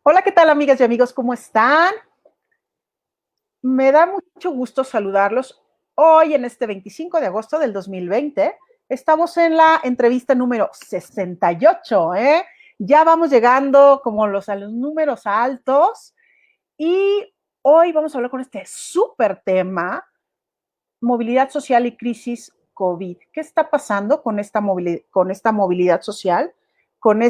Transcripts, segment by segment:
Hola, ¿qué tal, amigas y amigos? ¿Cómo están? Me da mucho gusto saludarlos. Hoy, en este 25 de agosto del 2020, estamos en la entrevista número 68, ¿eh? Ya vamos llegando como a los números altos y hoy vamos a hablar con este súper tema, movilidad social y crisis COVID. ¿Qué está pasando con esta movilidad social? Con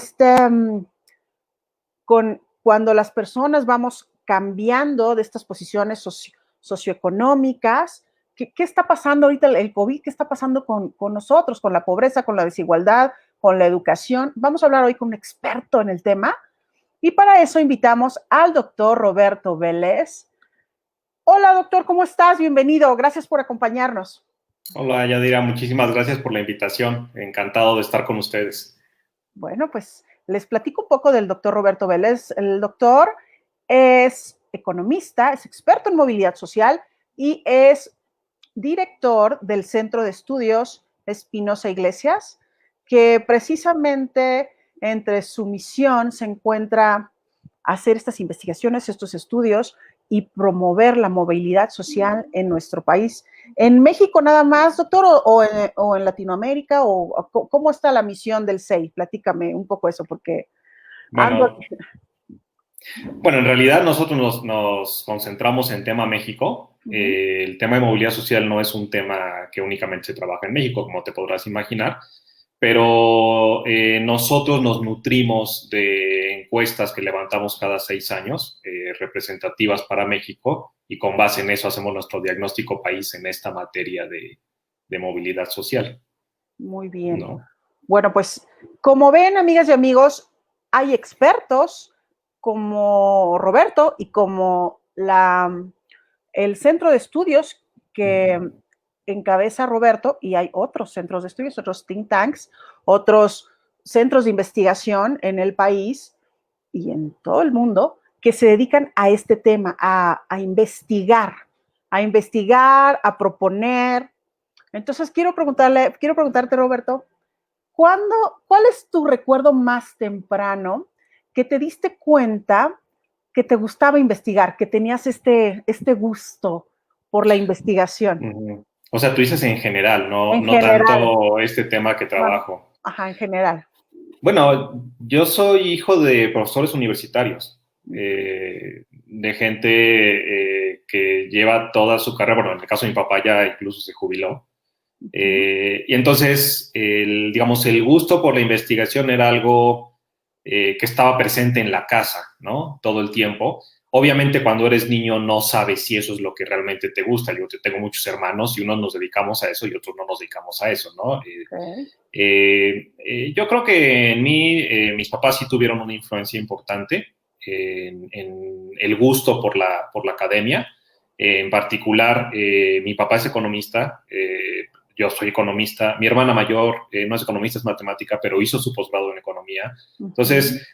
con cuando las personas vamos cambiando de estas posiciones socioeconómicas. ¿Qué está pasando ahorita el COVID? ¿Qué está pasando con nosotros, con la pobreza, con la desigualdad, con la educación? Vamos a hablar hoy con un experto en el tema y para eso invitamos al doctor Roberto Vélez. Hola, doctor, ¿cómo estás? Bienvenido. Gracias por acompañarnos. Hola, Yadira, muchísimas gracias por la invitación. Encantado de estar con ustedes. Bueno, pues les platico un poco del doctor Roberto Vélez. El doctor es economista, es experto en movilidad social y es director del Centro de Estudios Espinosa Iglesias, que precisamente entre su misión se encuentra hacer estas investigaciones, estos estudios y promover la movilidad social en nuestro país. ¿En México nada más, doctor, o en Latinoamérica? O ¿cómo está la misión del SEI? Platícame un poco eso, porque ando... Bueno, bueno, en realidad nosotros nos concentramos en tema México. Uh -huh. El tema de movilidad social no es un tema que únicamente se trabaja en México, como te podrás imaginar, pero nosotros nos nutrimos de encuestas que levantamos cada 6 años, representativas para México, y con base en eso hacemos nuestro diagnóstico país en esta materia de movilidad social, Muy bien. ¿no? Bueno, pues como ven, amigas y amigos, hay expertos como Roberto y como el centro de estudios que encabeza Roberto, y hay otros centros de estudios, otros think tanks, otros centros de investigación en el país y en todo el mundo que se dedican a este tema, a investigar, a proponer. Entonces quiero preguntarte, Roberto, ¿cuál es tu recuerdo más temprano que te diste cuenta que te gustaba investigar, que tenías este gusto por la investigación? Ujú. O sea, tú dices en general, no, En no general, tanto este tema que bueno, trabajo. ajá, en general. Bueno, yo soy hijo de profesores universitarios, de gente que lleva toda su carrera, bueno, en el caso de mi papá ya incluso se jubiló. Y entonces, digamos, el gusto por la investigación era algo que estaba presente en la casa, ¿no? Todo el tiempo. Obviamente, cuando eres niño no sabes si eso es lo que realmente te gusta. Yo tengo muchos hermanos y unos nos dedicamos a eso y otros no nos dedicamos a eso, ¿no? Okay. Yo creo que en mí, mis papás sí tuvieron una influencia importante en el gusto por la academia. En particular, mi papá es economista, yo soy economista, mi hermana mayor no es economista, es matemática, pero hizo su posgrado en economía. Entonces,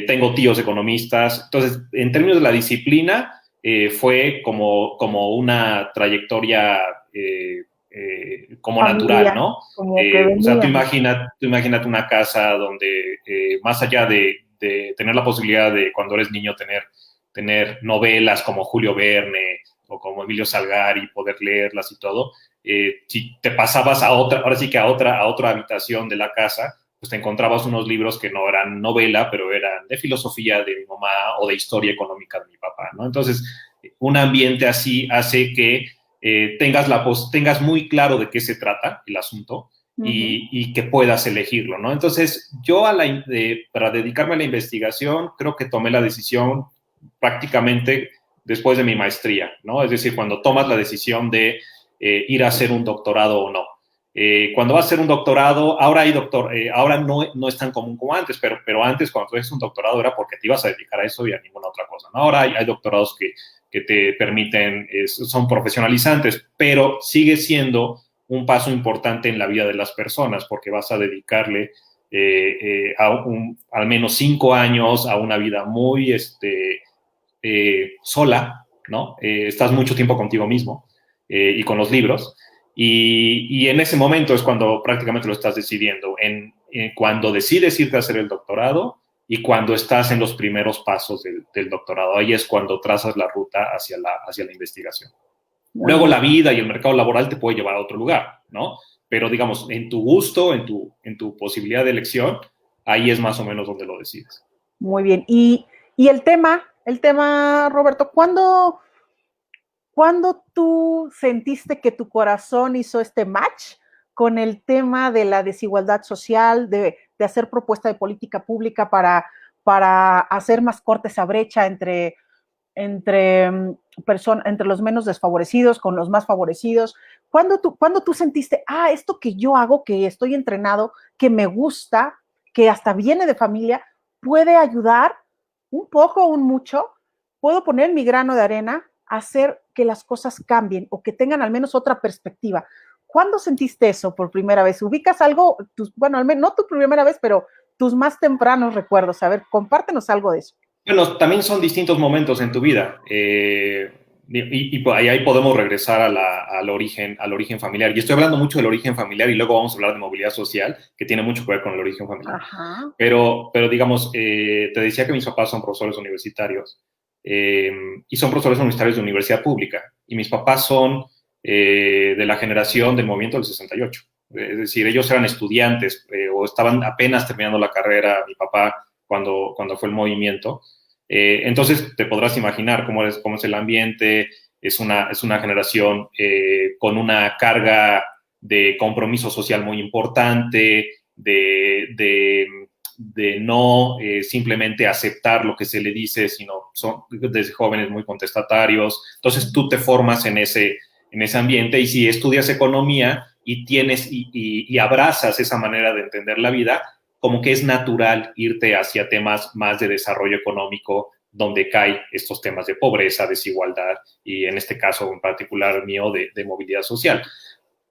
tengo tíos economistas. Entonces, en términos de la disciplina, fue como una trayectoria como natural, Familiar, ¿no? como que O sea, venía. tú imagínate una casa donde más allá de tener la posibilidad de cuando eres niño tener novelas como Julio Verne o como Emilio Salgari, poder leerlas y todo, si te pasabas a otra, ahora sí que a otra habitación de la casa, pues te encontrabas unos libros que no eran novela, pero eran de filosofía de mi mamá o de historia económica de mi papá, ¿no? Entonces, un ambiente así hace que tengas muy claro de qué se trata el asunto y que puedas elegirlo, ¿no? Entonces, yo para dedicarme a la investigación, creo que tomé la decisión prácticamente después de mi maestría, ¿no? Es decir, cuando tomas la decisión de ir a hacer un doctorado o no. Cuando vas a hacer un doctorado, ahora no es tan común como antes, pero antes cuando tú haces un doctorado era porque te ibas a dedicar a eso y a ninguna otra cosa, ¿no? Ahora hay doctorados que te permiten, son profesionalizantes, pero sigue siendo un paso importante en la vida de las personas porque vas a dedicarle al menos 5 años a una vida muy sola, ¿no? Estás mucho tiempo contigo mismo y con los libros. Y en ese momento es cuando prácticamente lo estás decidiendo, cuando decides irte a hacer el doctorado y cuando estás en los primeros pasos del doctorado. Ahí es cuando trazas la ruta hacia la investigación. Luego la vida y el mercado laboral te puede llevar a otro lugar, ¿no? Pero digamos, en tu gusto, en tu posibilidad de elección, ahí es más o menos donde lo decides. Muy bien. Y el tema, Roberto, ¿cuándo tú sentiste que tu corazón hizo este match con el tema de la desigualdad social, de hacer propuesta de política pública para hacer más corta esa brecha entre los menos desfavorecidos con los más favorecidos? ¿Cuándo tú sentiste, esto que yo hago, que estoy entrenado, que me gusta, que hasta viene de familia, puede ayudar un poco o un mucho? Puedo poner mi grano de arena a hacer que las cosas cambien o que tengan al menos otra perspectiva. ¿Cuándo sentiste eso por primera vez? ¿Ubicas algo? Bueno, al menos no tu primera vez, pero tus más tempranos recuerdos. A ver, compártenos algo de eso. Bueno, también son distintos momentos en tu vida. Y ahí podemos regresar al origen familiar. Y estoy hablando mucho del origen familiar y luego vamos a hablar de movilidad social, que tiene mucho que ver con el origen familiar. Ajá. Pero digamos, te decía que mis papás son profesores universitarios y son profesores universitarios de universidad pública. Y mis papás son de la generación del movimiento del 68. Es decir, ellos eran estudiantes o estaban apenas terminando la carrera, mi papá, cuando fue el movimiento. Entonces te podrás imaginar cómo es el ambiente. Es una generación con una carga de compromiso social muy importante, de no simplemente aceptar lo que se le dice, sino son desde jóvenes muy contestatarios. Entonces tú te formas en ese ambiente, y si estudias economía y tienes y abrazas esa manera de entender la vida, como que es natural irte hacia temas más de desarrollo económico, donde caen estos temas de pobreza, desigualdad y en este caso en particular mío de movilidad social.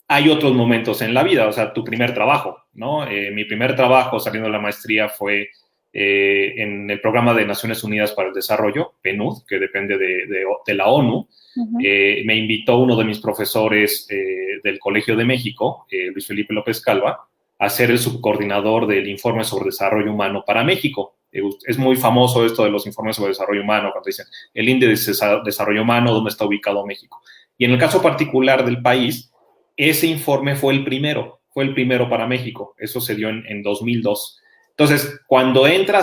Hay otros momentos en la vida, o sea, tu primer trabajo, ¿no? Mi primer trabajo saliendo de la maestría fue en el Programa de Naciones Unidas para el Desarrollo, PNUD, que depende de la ONU. Me invitó uno de mis profesores del Colegio de México, Luis Felipe López Calva, a ser el subcoordinador del informe sobre desarrollo humano para México. Es muy famoso esto de los informes sobre desarrollo humano, cuando dicen el índice de desarrollo humano, dónde está ubicado México. Y en el caso particular del país, ese informe fue el primero para México. Eso se dio en 2002. Entonces, cuando entro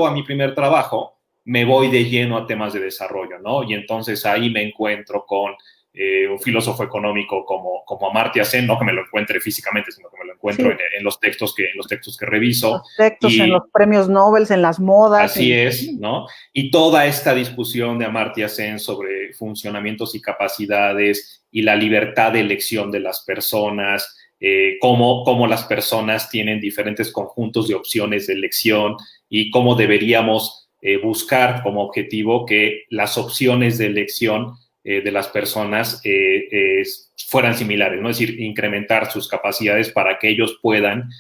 a mi primer trabajo, me voy de lleno a temas de desarrollo, ¿no? Y entonces ahí me encuentro con un filósofo económico como Amartya Sen, no que me lo encuentre físicamente, sino que me lo encuentro en los textos que reviso. Los textos, en los premios Nobel, en las modas. Así es, ¿no? Y toda esta discusión de Amartya Sen sobre funcionamientos y capacidades y la libertad de elección de las personas, cómo las personas tienen diferentes conjuntos de opciones de elección y cómo deberíamos buscar como objetivo que las opciones de elección de las personas fueran similares, ¿no? Es decir, incrementar sus capacidades para que ellos puedan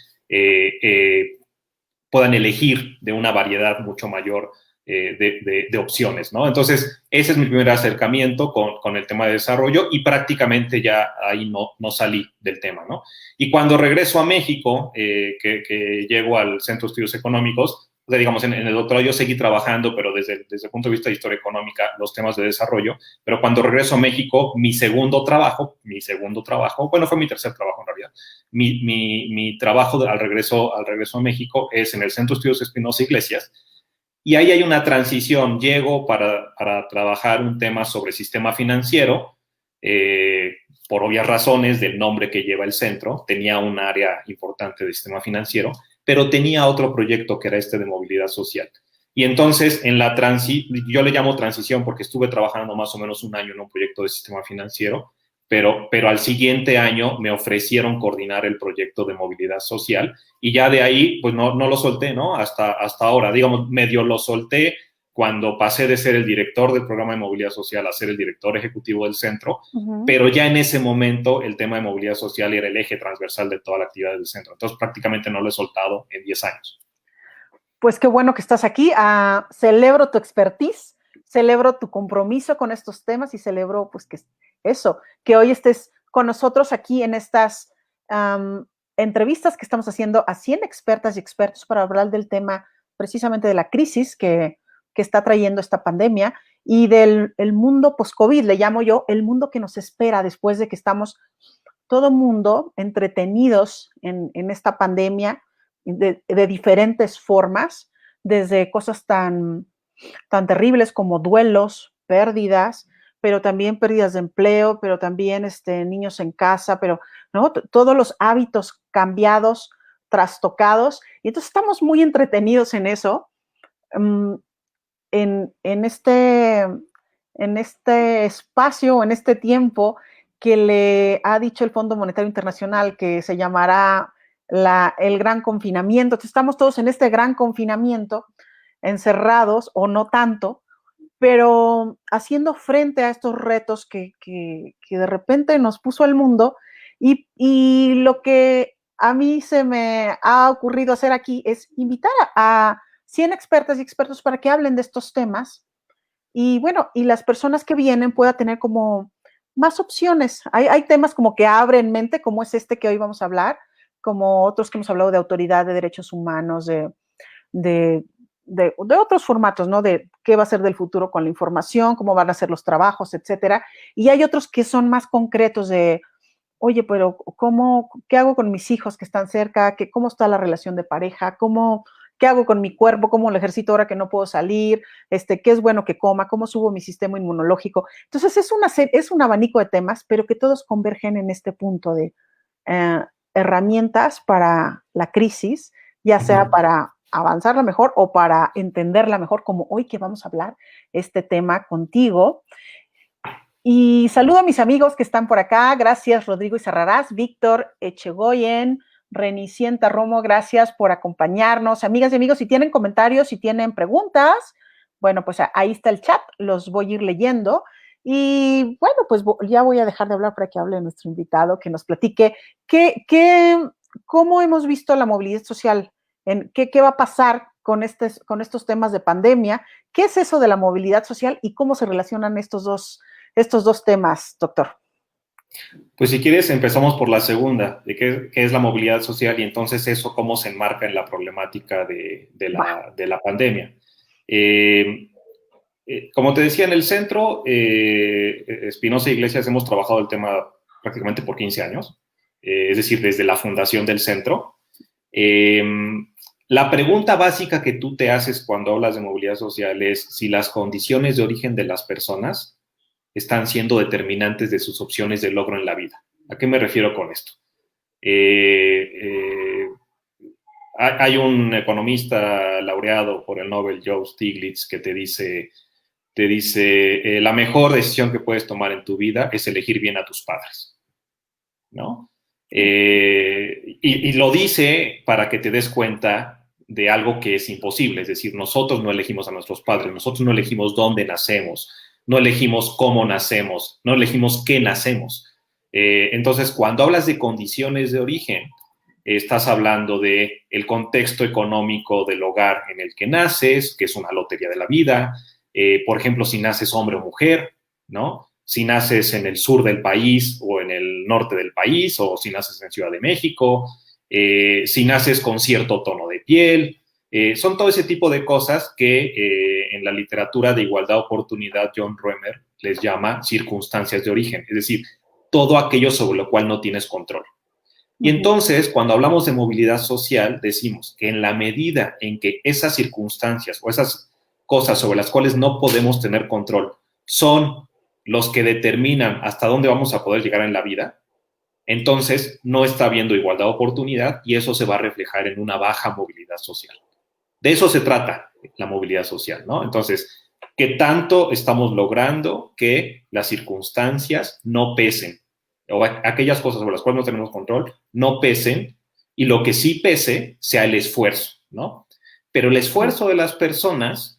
elegir de una variedad mucho mayor de opciones, ¿no? Entonces, ese es mi primer acercamiento con el tema de desarrollo y prácticamente ya ahí no salí del tema, ¿no? Y cuando regreso a México, que llego al Centro de Estudios Económicos, o sea, digamos, en el doctorado yo seguí trabajando, pero desde el punto de vista de historia económica, los temas de desarrollo, pero cuando regreso a México, mi segundo trabajo, bueno, fue mi tercer trabajo en realidad, mi trabajo al regreso a México es en el Centro de Estudios Espinosa Iglesias, y ahí hay una transición. Llego para trabajar un tema sobre sistema financiero, por obvias razones del nombre que lleva el centro. Tenía un área importante de sistema financiero, pero tenía otro proyecto que era este de movilidad social. Y entonces, yo le llamo transición porque estuve trabajando más o menos un año en un proyecto de sistema financiero, pero al siguiente año me ofrecieron coordinar el proyecto de movilidad social y ya de ahí, pues no lo solté, ¿no? Hasta ahora, digamos, medio lo solté cuando pasé de ser el director del programa de movilidad social a ser el director ejecutivo del centro, pero ya en ese momento el tema de movilidad social era el eje transversal de toda la actividad del centro. Entonces prácticamente no lo he soltado en 10 años. Pues qué bueno que estás aquí. Celebro tu expertise, celebro tu compromiso con estos temas y celebro pues que hoy estés con nosotros aquí en entrevistas que estamos haciendo a 100 expertas y expertos para hablar del tema precisamente de la crisis que está trayendo esta pandemia y del el mundo post-COVID, le llamo yo, el mundo que nos espera después de que estamos todo mundo entretenidos en esta pandemia de diferentes formas, desde cosas tan terribles como duelos, pérdidas, pero también pérdidas de empleo, pero también niños en casa, pero ¿no? Todos los hábitos cambiados, trastocados, y entonces estamos muy entretenidos en eso. En este espacio, en este tiempo que le ha dicho el Fondo Monetario Internacional que se llamará el gran confinamiento. Entonces, estamos todos en este gran confinamiento, encerrados o no tanto, pero haciendo frente a estos retos que de repente nos puso el mundo y lo que a mí se me ha ocurrido hacer aquí es invitar a 100 expertas y expertos para que hablen de estos temas y bueno, y las personas que vienen puedan tener como más opciones. Hay temas como que abren mente, como es este que hoy vamos a hablar, como otros que hemos hablado de autoridad, de derechos humanos, de, de otros formatos, ¿no? De qué va a ser del futuro con la información, cómo van a ser los trabajos, etcétera. Y hay otros que son más concretos de, oye, pero ¿qué hago con mis hijos que están cerca? ¿Cómo está la relación de pareja? ¿Qué hago con mi cuerpo? ¿Cómo lo ejercito ahora que no puedo salir? ¿Qué es bueno que coma? ¿Cómo subo mi sistema inmunológico? Entonces, es un abanico de temas, pero que todos convergen en este punto de herramientas para la crisis, ya sea para avanzarla mejor o para entenderla mejor, como hoy que vamos a hablar este tema contigo. Y saludo a mis amigos que están por acá. Gracias, Rodrigo Izarrarás, Víctor Echegoyen, Renicienta Romo, gracias por acompañarnos. Amigas y amigos, si tienen comentarios, si tienen preguntas, bueno, pues ahí está el chat, los voy a ir leyendo. Y bueno, pues ya voy a dejar de hablar para que hable nuestro invitado, que nos platique cómo hemos visto la movilidad social, qué va a pasar con estos temas de pandemia, qué es eso de la movilidad social y cómo se relacionan estos dos temas, doctor. Pues si quieres, empezamos por la segunda, de qué es la movilidad social y entonces eso cómo se enmarca en la problemática de la pandemia. Como te decía, en el centro, Espinosa Iglesias hemos trabajado el tema prácticamente por 15 años, es decir, desde la fundación del centro. La pregunta básica que tú te haces cuando hablas de movilidad social es si las condiciones de origen de las personas están siendo determinantes de sus opciones de logro en la vida. ¿A qué me refiero con esto? Hay un economista laureado por el Nobel, Joe Stiglitz, que te dice la mejor decisión que puedes tomar en tu vida es elegir bien a tus padres, ¿no? Y lo dice para que te des cuenta de algo que es imposible, es decir, nosotros no elegimos a nuestros padres, nosotros no elegimos dónde nacemos, no elegimos cómo nacemos, no elegimos qué nacemos. Entonces, cuando hablas de condiciones de origen, estás hablando de el contexto económico del hogar en el que naces, que es una lotería de la vida. Por ejemplo, si naces hombre o mujer, ¿no? Si naces en el sur del país o en el norte del país, o si naces en Ciudad de México, si naces con cierto tono de piel. Son todo ese tipo de cosas que en la literatura de igualdad de oportunidad John Roemer les llama circunstancias de origen, es decir, todo aquello sobre lo cual no tienes control. Y entonces, cuando hablamos de movilidad social, decimos que en la medida en que esas circunstancias o esas cosas sobre las cuales no podemos tener control son los que determinan hasta dónde vamos a poder llegar en la vida, entonces no está habiendo igualdad de oportunidad y eso se va a reflejar en una baja movilidad social. De eso se trata la movilidad social, ¿no? Entonces, ¿qué tanto estamos logrando que las circunstancias no pesen? O aquellas cosas sobre las cuales no tenemos control no pesen y lo que sí pese sea el esfuerzo, ¿no? Pero el esfuerzo de las personas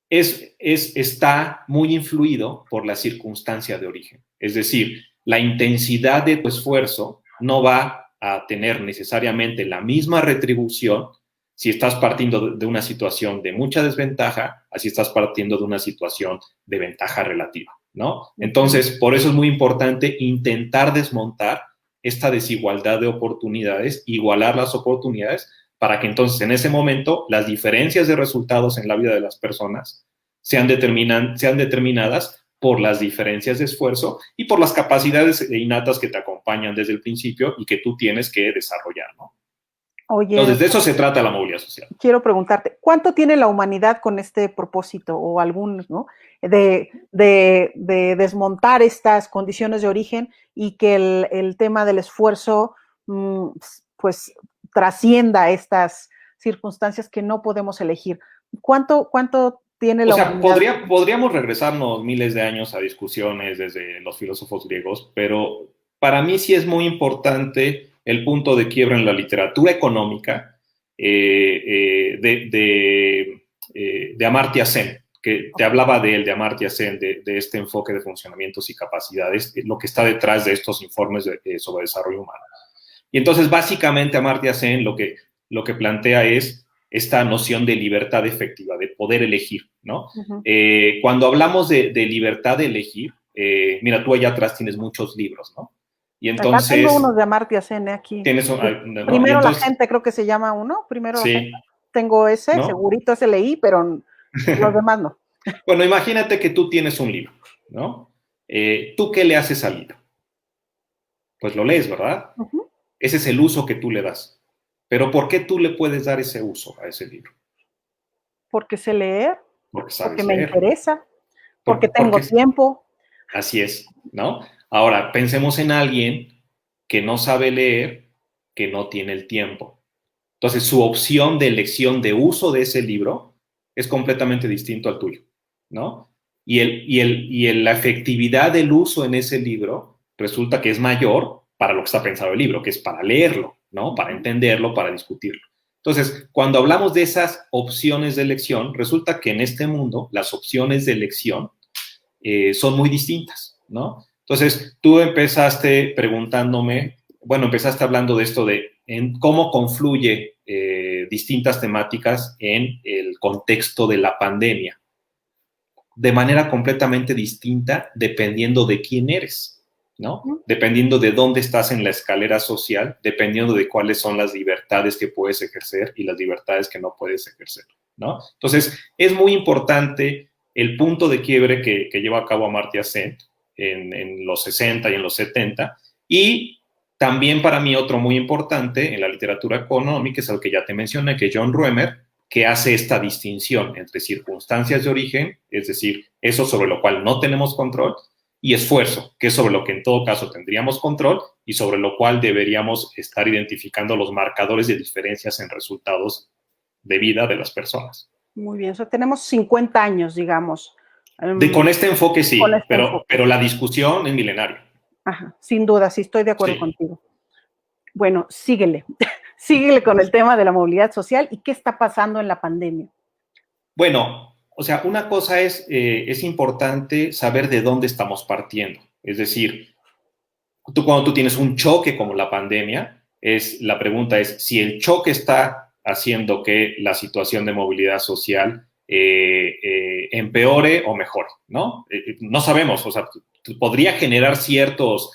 está muy influido por la circunstancia de origen. Es decir, la intensidad de tu esfuerzo no va a tener necesariamente la misma retribución si estás partiendo de una situación de mucha desventaja, así estás partiendo de una situación de ventaja relativa, ¿no? Entonces, por eso es muy importante intentar desmontar esta desigualdad de oportunidades, igualar las oportunidades, para que entonces en ese momento las diferencias de resultados en la vida de las personas sean determinadas por las diferencias de esfuerzo y por las capacidades innatas que te acompañan desde el principio y que tú tienes que desarrollar, ¿no? Oye, Entonces, de eso se trata la movilidad social. quiero preguntarte, ¿cuánto tiene la humanidad con este propósito o algunos, ¿no? De desmontar estas condiciones de origen y que el tema del esfuerzo, pues, trascienda estas circunstancias que no podemos elegir. ¿Cuánto tiene la humanidad? O sea, podríamos regresarnos miles de años a discusiones desde los filósofos griegos, pero para mí sí es muy importante el punto de quiebra en la literatura económica de Amartya Sen, que te hablaba de él, de Amartya Sen, de este enfoque de funcionamientos y capacidades, lo que está detrás de estos informes sobre desarrollo humano. Y entonces, básicamente, Amartya Sen lo que plantea es esta noción de libertad efectiva, de poder elegir, ¿no? Uh-huh. Cuando hablamos de libertad de elegir, mira, tú allá atrás tienes muchos libros, ¿no? Y entonces... Acá tengo unos de Amartya Sen aquí. Tienes, ¿no? Primero entonces, la gente, creo que se llama uno. Primero sí, la gente. Tengo ese, ¿no? segurito ese leí, pero los demás no. Bueno, imagínate que tú tienes un libro, ¿no? ¿Tú qué le haces al libro? Pues lo lees, ¿verdad? Uh-huh. Ese es el uso que tú le das. Pero ¿por qué tú le puedes dar ese uso a ese libro? Porque sé leer, Porque sabes porque me leer. interesa, porque tengo tiempo. Así es, ¿no? Ahora, pensemos en alguien que no sabe leer, que no tiene el tiempo. Entonces, su opción de elección de uso de ese libro es completamente distinto al tuyo, ¿no? Y la efectividad del uso en ese libro resulta que es mayor para lo que está pensado el libro, que es para leerlo, ¿no? Para entenderlo, para discutirlo. Entonces, cuando hablamos de esas opciones de elección, resulta que en este mundo las opciones de elección son muy distintas, ¿no? Entonces, tú empezaste preguntándome, bueno, empezaste hablando de esto de en cómo confluye distintas temáticas en el contexto de la pandemia, de manera completamente distinta dependiendo de quién eres, ¿no? Dependiendo de dónde estás en la escalera social, dependiendo de cuáles son las libertades que puedes ejercer y las libertades que no puedes ejercer, ¿no? Entonces, es muy importante el punto de quiebre que lleva a cabo Amartya Sen en los 60 y en los 70, y también para mí otro muy importante en la literatura económica es el que ya te mencioné, que John Roemer, que hace esta distinción entre circunstancias de origen, es decir, eso sobre lo cual no tenemos control, y esfuerzo, que es sobre lo que en todo caso tendríamos control y sobre lo cual deberíamos estar identificando los marcadores de diferencias en resultados de vida de las personas. Muy bien, o sea, tenemos 50 años, digamos. Con este enfoque sí, enfoque. Pero la discusión es milenaria. Ajá, sin duda, sí estoy de acuerdo contigo. Bueno, síguele. Síguele con el tema de la movilidad social y qué está pasando en la pandemia. Bueno, o sea, una cosa es importante saber de dónde estamos partiendo. Es decir, cuando tú tienes un choque como la pandemia, la pregunta es si el choque está haciendo que la situación de movilidad social empeore o mejore, ¿no? No sabemos, o sea, podría generar ciertos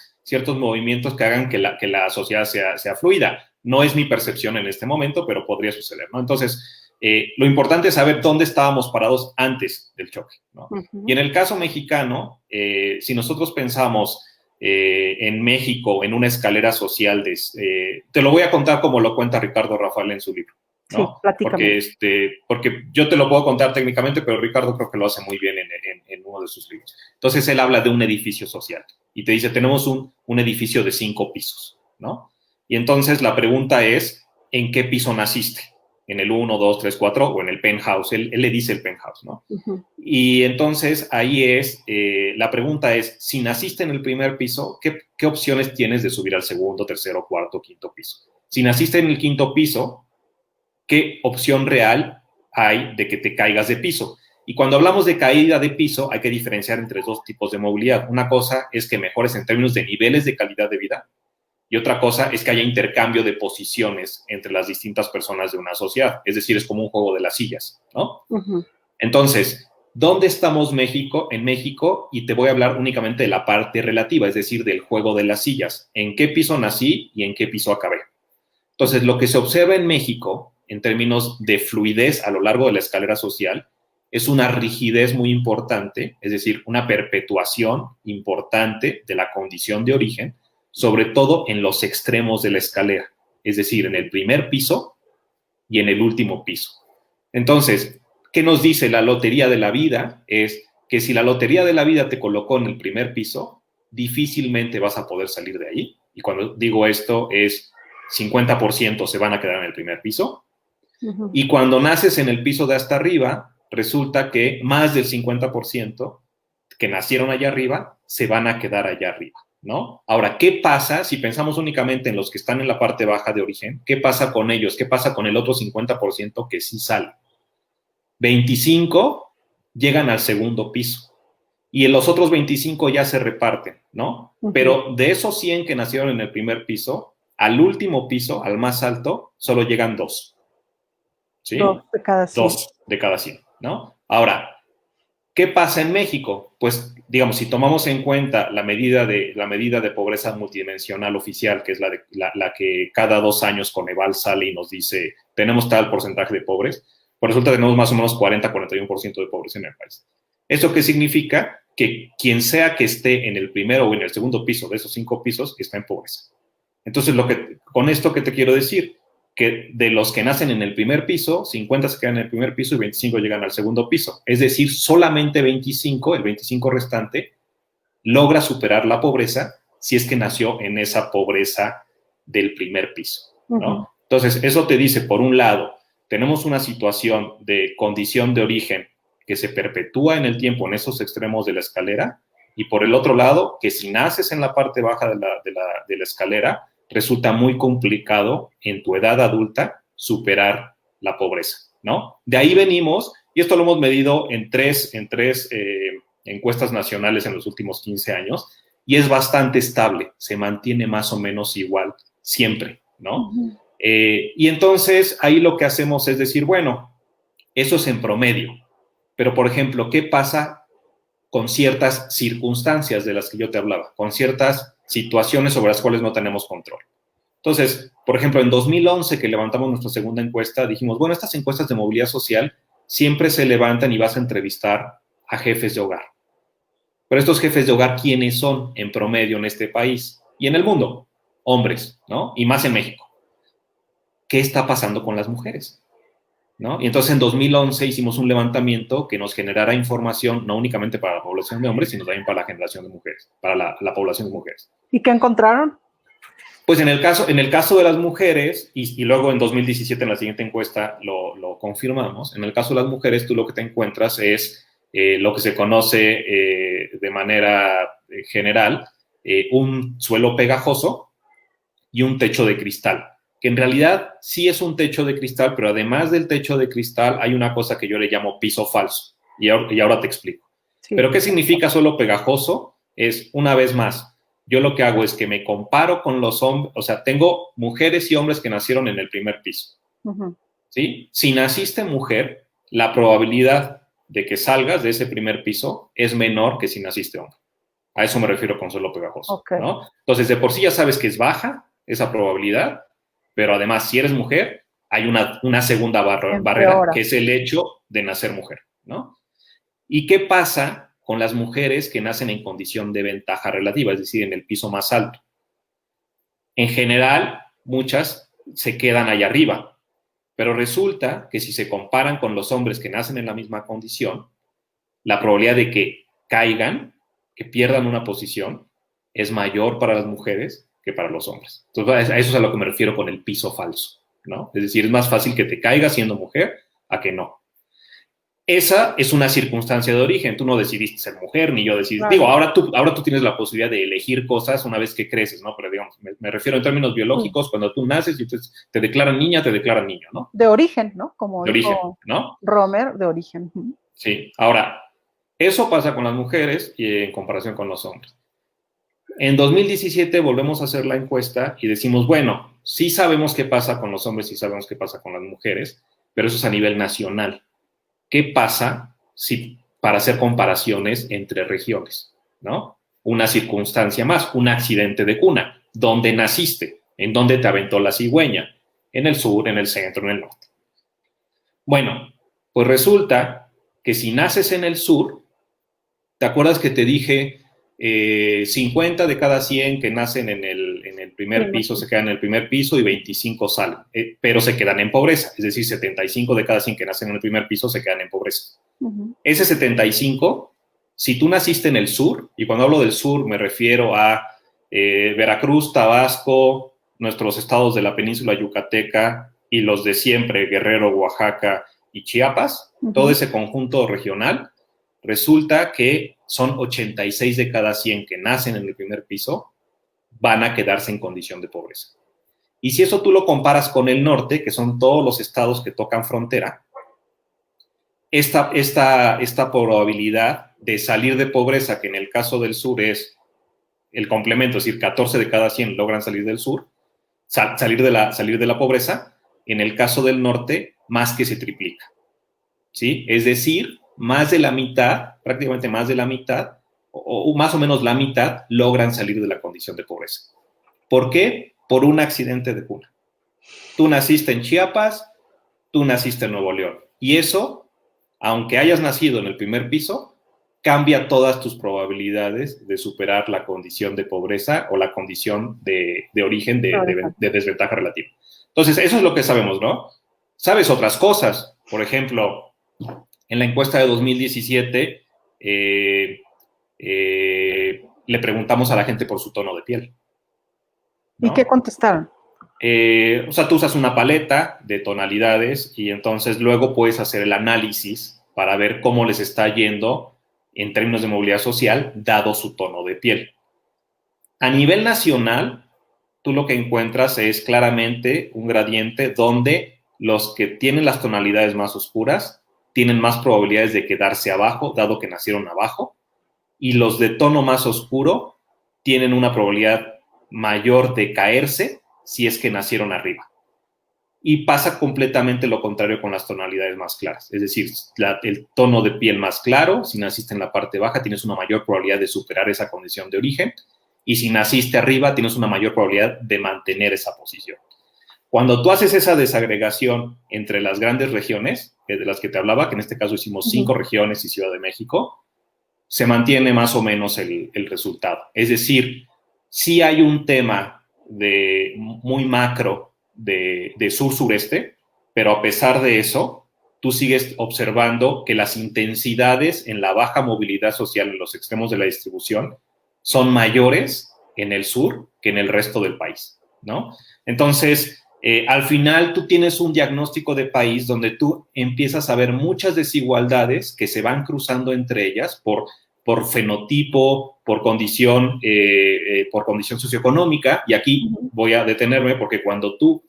movimientos que hagan que la sociedad sea fluida. No es mi percepción en este momento, pero podría suceder, ¿no? Entonces, lo importante es saber dónde estábamos parados antes del choque, ¿no? Uh-huh. Y en el caso mexicano, si nosotros pensamos en México en una escalera social, te lo voy a contar como lo cuenta Ricardo Rafael en su libro, ¿no? Sí, porque yo te lo puedo contar técnicamente, pero Ricardo creo que lo hace muy bien en uno de sus libros. Entonces, él habla de un edificio social y te dice, tenemos un edificio de 5 pisos, ¿no? Y entonces la pregunta es, ¿en qué piso naciste? ¿En el 1, 2, 3, 4 o en el penthouse? Él le dice el penthouse, ¿no? Uh-huh. Y entonces ahí la pregunta es, si naciste en el primer piso, ¿qué opciones tienes de subir al segundo, tercero, cuarto, quinto piso? Si naciste en el 5.º piso, ¿qué opción real hay de que te caigas de piso? Y cuando hablamos de caída de piso, hay que diferenciar entre 2 tipos de movilidad. Una cosa es que mejores en términos de niveles de calidad de vida, y otra cosa es que haya intercambio de posiciones entre las distintas personas de una sociedad. Es decir, es como un juego de las sillas, ¿no? Uh-huh. Entonces, ¿Dónde estamos México? En México, y te voy a hablar únicamente de la parte relativa, es decir, del juego de las sillas. ¿En qué piso nací y en qué piso acabé? Entonces, lo que se observa en México, en términos de fluidez a lo largo de la escalera social, es una rigidez muy importante, es decir, una perpetuación importante de la condición de origen, sobre todo en los extremos de la escalera, es decir, en el primer piso y en el último piso. Entonces, ¿qué nos dice la lotería de la vida? Es que si la lotería de la vida te colocó en el primer piso, difícilmente vas a poder salir de ahí. Y cuando digo esto es 50% se van a quedar en el primer piso. Uh-huh. Y cuando naces en el piso de hasta arriba, resulta que más del 50% que nacieron allá arriba se van a quedar allá arriba, ¿no? Ahora, ¿qué pasa si pensamos únicamente en los que están en la parte baja de origen? ¿Qué pasa con ellos? ¿Qué pasa con el otro 50% que sí sale? 25 llegan al segundo piso y los otros 25 ya se reparten, ¿no? Uh-huh. Pero de esos 100 que nacieron en el primer piso, al último piso, al más alto, solo llegan 2. ¿Sí? 2 de cada 100. 2 de cada 100, ¿no? Ahora, ¿qué pasa en México? Pues, digamos, si tomamos en cuenta la medida de pobreza multidimensional oficial, que es la que cada 2 años Coneval sale y nos dice, tenemos tal porcentaje de pobres, pues resulta que tenemos más o menos 40-41% de pobres en el país. ¿Eso qué significa? Que quien sea que esté en el primero o en el segundo piso de esos 5 pisos está en pobreza. Entonces, con esto que te quiero decir, que de los que nacen en el primer piso, 50 se quedan en el primer piso y 25 llegan al segundo piso. Es decir, solamente 25, el 25 restante, logra superar la pobreza si es que nació en esa pobreza del primer piso, ¿no? Uh-huh. Entonces, eso te dice, por un lado, tenemos una situación de condición de origen que se perpetúa en el tiempo en esos extremos de la escalera, y por el otro lado, que si naces en la parte baja de la escalera, resulta muy complicado en tu edad adulta superar la pobreza, ¿no? De ahí venimos, y esto lo hemos medido en tres encuestas nacionales en los últimos 15 años, y es bastante estable, se mantiene más o menos igual siempre, ¿no? Uh-huh. Y entonces ahí lo que hacemos es decir, bueno, eso es en promedio, pero por ejemplo, ¿qué pasa con ciertas circunstancias de las que yo te hablaba, con ciertas situaciones sobre las cuales no tenemos control? Entonces, por ejemplo, en 2011 que levantamos nuestra segunda encuesta, dijimos, bueno, estas encuestas de movilidad social siempre se levantan y vas a entrevistar a jefes de hogar. Pero estos jefes de hogar, ¿quiénes son en promedio en este país y en el mundo? Hombres, ¿no? Y más en México. ¿Qué está pasando con las mujeres? ¿No? Y entonces en 2011 hicimos un levantamiento que nos generara información no únicamente para la población de hombres, sino también para la generación de mujeres, para la población de mujeres. ¿Y qué encontraron? Pues en el caso de las mujeres, y luego en 2017 en la siguiente encuesta lo confirmamos, en el caso de las mujeres tú lo que te encuentras es lo que se conoce de manera general, un suelo pegajoso y un techo de cristal, que en realidad sí es un techo de cristal, pero además del techo de cristal hay una cosa que yo le llamo piso falso, y ahora te explico. Sí. Pero ¿qué significa suelo pegajoso? Es, una vez más, yo lo que hago es que me comparo con los hombres, o sea, tengo mujeres y hombres que nacieron en el primer piso, uh-huh. ¿Sí? Si naciste mujer, la probabilidad de que salgas de ese primer piso es menor que si naciste hombre. A eso me refiero con suelo pegajoso, okay. ¿No? Entonces, de por sí ya sabes que es baja esa probabilidad, pero además, si eres mujer, hay una segunda barrera, que es el hecho de nacer mujer, ¿no? ¿Y qué pasa con las mujeres que nacen en condición de ventaja relativa, es decir, en el piso más alto? En general, muchas se quedan allá arriba, pero resulta que si se comparan con los hombres que nacen en la misma condición, la probabilidad de que caigan, que pierdan una posición, es mayor para las mujeres que para los hombres. Entonces, a eso es a lo que me refiero con el piso falso, ¿no? Es decir, es más fácil que te caigas siendo mujer a que no. Esa es una circunstancia de origen. Tú no decidiste ser mujer, ni yo decidí. Claro. Digo, ahora tú tienes la posibilidad de elegir cosas una vez que creces, ¿no? Pero digamos, me refiero en términos biológicos, cuando tú naces y te declaran niña, te declaran niño, ¿no? De origen, ¿no? Como de origen, ¿no? Romer, de origen. Sí. Ahora, eso pasa con las mujeres y en comparación con los hombres. En 2017 volvemos a hacer la encuesta y decimos, bueno, sí sabemos qué pasa con los hombres, sí sabemos qué pasa con las mujeres, pero eso es a nivel nacional. ¿Qué pasa si para hacer comparaciones entre regiones, ¿no? Una circunstancia más, un accidente de cuna. ¿Dónde naciste? ¿En dónde te aventó la cigüeña? ¿En el sur, en el centro, en el norte? Bueno, pues resulta que si naces en el sur, ¿te acuerdas que te dije 50 de cada 100 que nacen en el primer piso se quedan en el primer piso y 25 salen, pero se quedan en pobreza? Es decir, 75 de cada 100 que nacen en el primer piso se quedan en pobreza. Ese 75, si tú naciste en el sur, y cuando hablo del sur me refiero a Veracruz, Tabasco, nuestros estados de la península yucateca y los de siempre, Guerrero, Oaxaca y Chiapas, todo ese conjunto regional, resulta que son 86 de cada 100 que nacen en el primer piso van a quedarse en condición de pobreza. Y si eso tú lo comparas con el norte, que son todos los estados que tocan frontera, esta probabilidad de salir de pobreza, que en el caso del sur es el complemento, es decir, 14 de cada 100 logran salir del sur, salir de la pobreza, en el caso del norte, más que se triplica, ¿sí? Es decir, más de la mitad, prácticamente más de la mitad, o más o menos la mitad, logran salir de la condición de pobreza. ¿Por qué? Por un accidente de cuna. Tú naciste en Chiapas, tú naciste en Nuevo León, y eso, aunque hayas nacido en el primer piso, cambia todas tus probabilidades de superar la condición de pobreza o la condición de origen de desventaja relativa. Entonces, eso es lo que sabemos, ¿no? Sabes otras cosas. Por ejemplo, en la encuesta de 2017 le preguntamos a la gente por su tono de piel, ¿no? ¿Y qué contestaron? O sea, tú usas una paleta de tonalidades y entonces luego puedes hacer el análisis para ver cómo les está yendo en términos de movilidad social, dado su tono de piel. A nivel nacional, tú lo que encuentras es claramente un gradiente donde los que tienen las tonalidades más oscuras tienen más probabilidades de quedarse abajo, dado que nacieron abajo, y los de tono más oscuro tienen una probabilidad mayor de caerse si es que nacieron arriba. Y pasa completamente lo contrario con las tonalidades más claras. Es decir, el tono de piel más claro, si naciste en la parte baja, tienes una mayor probabilidad de superar esa condición de origen. Y si naciste arriba, tienes una mayor probabilidad de mantener esa posición. Cuando tú haces esa desagregación entre las grandes regiones, de las que te hablaba, que en este caso hicimos 5 regiones y Ciudad de México, se mantiene más o menos el resultado. Es decir, sí hay un tema muy macro de sur-sureste, pero a pesar de eso, tú sigues observando que las intensidades en la baja movilidad social en los extremos de la distribución son mayores en el sur que en el resto del país, ¿no? Entonces, al final tú tienes un diagnóstico de país donde tú empiezas a ver muchas desigualdades que se van cruzando entre ellas por fenotipo, por condición socioeconómica, y aquí voy a detenerme porque cuando tú,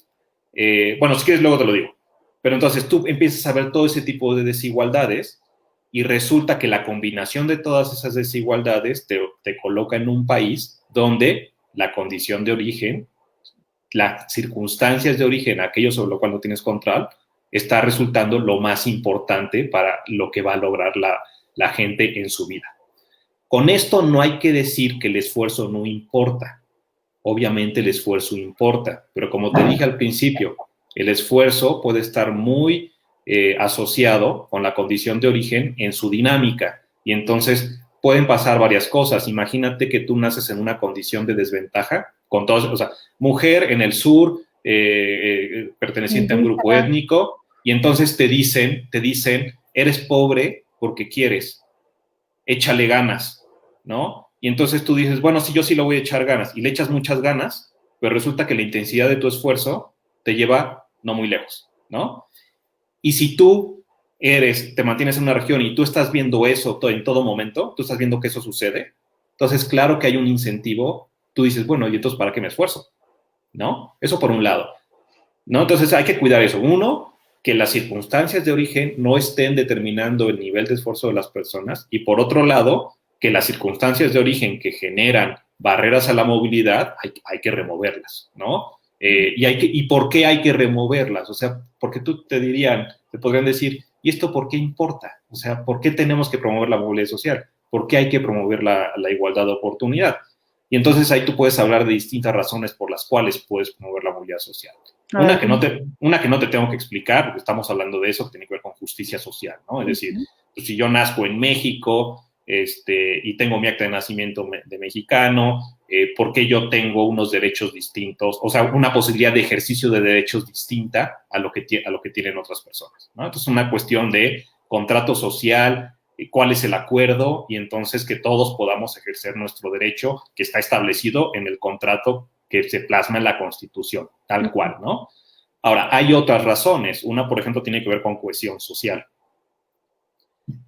bueno, si quieres luego te lo digo, pero entonces tú empiezas a ver todo ese tipo de desigualdades y resulta que la combinación de todas esas desigualdades te coloca en un país donde la condición de origen, las circunstancias de origen, aquello sobre lo cual no tienes control, está resultando lo más importante para lo que va a lograr la gente en su vida. Con esto no hay que decir que el esfuerzo no importa. Obviamente el esfuerzo importa, pero como te dije al principio, el esfuerzo puede estar muy asociado con la condición de origen en su dinámica y entonces pueden pasar varias cosas. Imagínate que tú naces en una condición de desventaja, con todos, o sea, mujer en el sur, perteneciente a un grupo étnico, y entonces te dicen, eres pobre porque quieres, échale ganas, ¿no? Y entonces tú dices, bueno, sí, yo sí le voy a echar ganas, y le echas muchas ganas, pero resulta que la intensidad de tu esfuerzo te lleva no muy lejos, ¿no? Y si tú te mantienes en una región y tú estás viendo eso en todo momento, tú estás viendo que eso sucede, entonces claro que hay un incentivo, tú dices, bueno, ¿y entonces para qué me esfuerzo? ¿No? Eso por un lado, ¿no? Entonces hay que cuidar eso. Uno, que las circunstancias de origen no estén determinando el nivel de esfuerzo de las personas, y por otro lado, que las circunstancias de origen que generan barreras a la movilidad hay que removerlas, ¿no? ¿Y por qué hay que removerlas? O sea, porque te podrían decir, ¿y esto por qué importa? O sea, ¿por qué tenemos que promover la movilidad social? ¿Por qué hay que promover la igualdad de oportunidad? Y entonces ahí tú puedes hablar de distintas razones por las cuales puedes promover la movilidad social. Una que no te tengo que explicar, porque estamos hablando de eso, que tiene que ver con justicia social, ¿no? Es decir, pues si yo nazco en México y tengo mi acta de nacimiento de mexicano, ¿por qué yo tengo unos derechos distintos? O sea, una posibilidad de ejercicio de derechos distinta a lo que tienen otras personas, ¿no? Entonces, una cuestión de contrato social, cuál es el acuerdo y entonces que todos podamos ejercer nuestro derecho que está establecido en el contrato que se plasma en la Constitución, tal cual, ¿no? Ahora, hay otras razones. Una, por ejemplo, tiene que ver con cohesión social.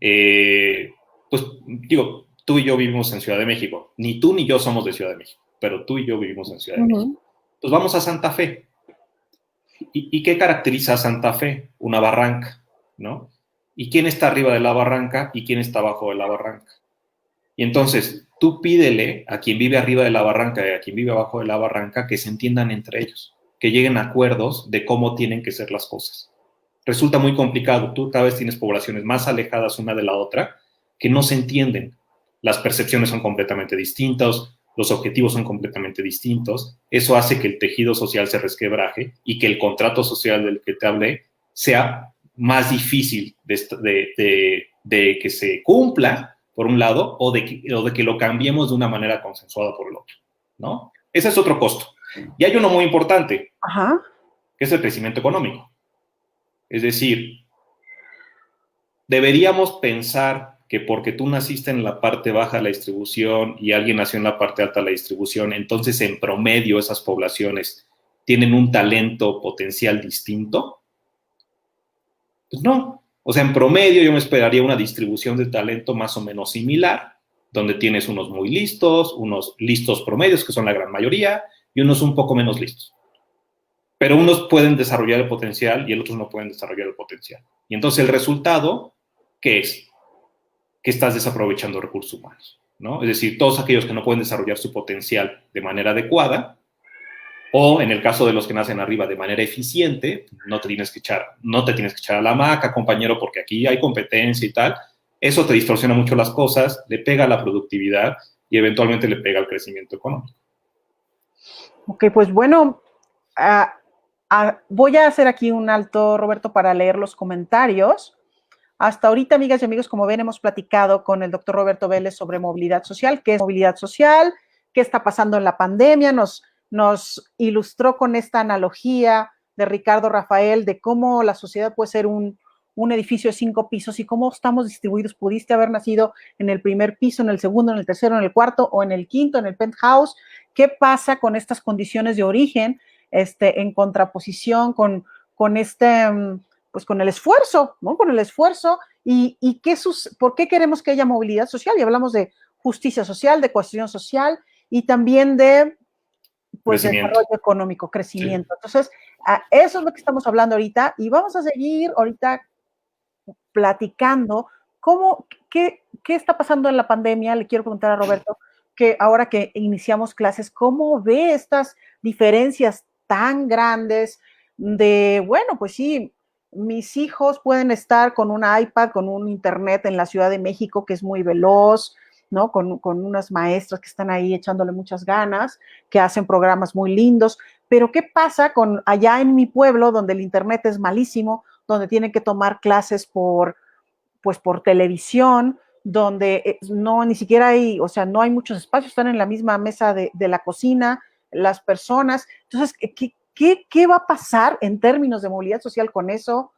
Pues digo, tú y yo vivimos en Ciudad de México. Ni tú ni yo somos de Ciudad de México, pero tú y yo vivimos en Ciudad de México. Pues vamos a Santa Fe. ¿Y qué caracteriza a Santa Fe? Una barranca, ¿no? ¿Y quién está arriba de la barranca y quién está abajo de la barranca? Y entonces, tú pídele a quien vive arriba de la barranca y a quien vive abajo de la barranca que se entiendan entre ellos, que lleguen a acuerdos de cómo tienen que ser las cosas. Resulta muy complicado. Tú cada vez tienes poblaciones más alejadas una de la otra que no se entienden. Las percepciones son completamente distintas, los objetivos son completamente distintos. Eso hace que el tejido social se resquebraje y que el contrato social del que te hablé sea más difícil de que se cumpla, por un lado, o de que lo cambiemos de una manera consensuada por el otro, ¿no? Ese es otro costo. Y hay uno muy importante, que es el crecimiento económico. Es decir, deberíamos pensar que porque tú naciste en la parte baja de la distribución y alguien nació en la parte alta de la distribución, entonces en promedio esas poblaciones tienen un talento potencial distinto. Pues no. O sea, en promedio yo me esperaría una distribución de talento más o menos similar, donde tienes unos muy listos, unos listos promedios, que son la gran mayoría, y unos un poco menos listos. Pero unos pueden desarrollar el potencial y el otros no pueden desarrollar el potencial. Y entonces el resultado, ¿qué es? Que estás desaprovechando recursos humanos, ¿no? Es decir, todos aquellos que no pueden desarrollar su potencial de manera adecuada, o en el caso de los que nacen arriba de manera eficiente, no te tienes que echar a la hamaca, compañero, porque aquí hay competencia y tal. Eso te distorsiona mucho las cosas, le pega a la productividad y eventualmente le pega al crecimiento económico. Ok, pues bueno, voy a hacer aquí un alto, Roberto, para leer los comentarios. Hasta ahorita, amigas y amigos, como ven, hemos platicado con el doctor Roberto Vélez sobre movilidad social, qué es movilidad social, qué está pasando en la pandemia, nos ilustró con esta analogía de Ricardo Rafael de cómo la sociedad puede ser un edificio de 5 pisos y cómo estamos distribuidos. Pudiste haber nacido en el primer piso, en el segundo, en el tercero, en el cuarto o en el quinto, en el penthouse. ¿Qué pasa con estas condiciones de origen en contraposición con pues con el esfuerzo, ¿no? Con el esfuerzo y ¿por qué queremos que haya movilidad social? Y hablamos de justicia social, de cohesión social y también de pues desarrollo económico, crecimiento. Sí. Entonces, eso es lo que estamos hablando ahorita y vamos a seguir ahorita platicando qué está pasando en la pandemia. Le quiero preguntar a Roberto que ahora que iniciamos clases, ¿cómo ve estas diferencias tan grandes de, bueno, pues sí, mis hijos pueden estar con un iPad, con un internet en la Ciudad de México que es muy veloz, ¿no? Con unas maestras que están ahí echándole muchas ganas, que hacen programas muy lindos, pero ¿qué pasa con allá en mi pueblo donde el internet es malísimo, donde tienen que tomar clases por televisión, donde no, ni siquiera hay, o sea, no hay muchos espacios, están en la misma mesa de la cocina, las personas. Entonces, ¿qué va a pasar en términos de movilidad social con eso?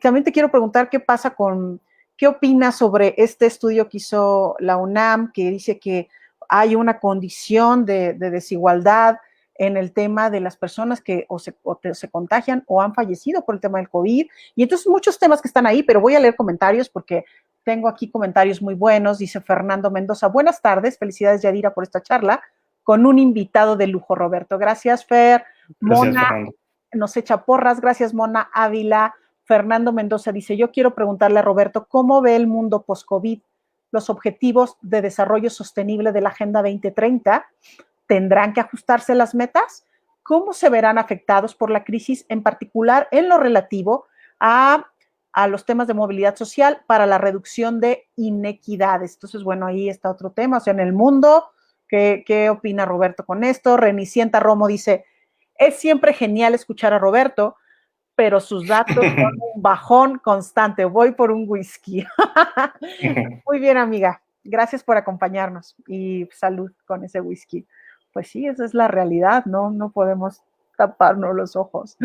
También te quiero preguntar ¿qué opinas sobre este estudio que hizo la UNAM, que dice que hay una condición de desigualdad en el tema de las personas que se contagian o han fallecido por el tema del COVID? Y entonces muchos temas que están ahí, pero voy a leer comentarios porque tengo aquí comentarios muy buenos. Dice Fernando Mendoza, buenas tardes, felicidades Yadira por esta charla, con un invitado de lujo, Roberto. Gracias, Fer. Gracias, Mona Fernando. Nos echa porras, gracias, Mona Ávila. Fernando Mendoza dice, yo quiero preguntarle a Roberto, ¿cómo ve el mundo post-COVID? Los objetivos de desarrollo sostenible de la Agenda 2030, ¿tendrán que ajustarse las metas? cómo se verán afectados por la crisis, en particular en lo relativo a los temas de movilidad social para la reducción de inequidades. Entonces, bueno, ahí está otro tema, o sea, en el mundo, ¿qué opina Roberto con esto? Renicienta Romo dice, es siempre genial escuchar a Roberto, pero sus datos son un bajón constante. Voy por un whisky. Muy bien, amiga. Gracias por acompañarnos y salud con ese whisky. Pues sí, esa es la realidad, ¿no? No podemos taparnos los ojos.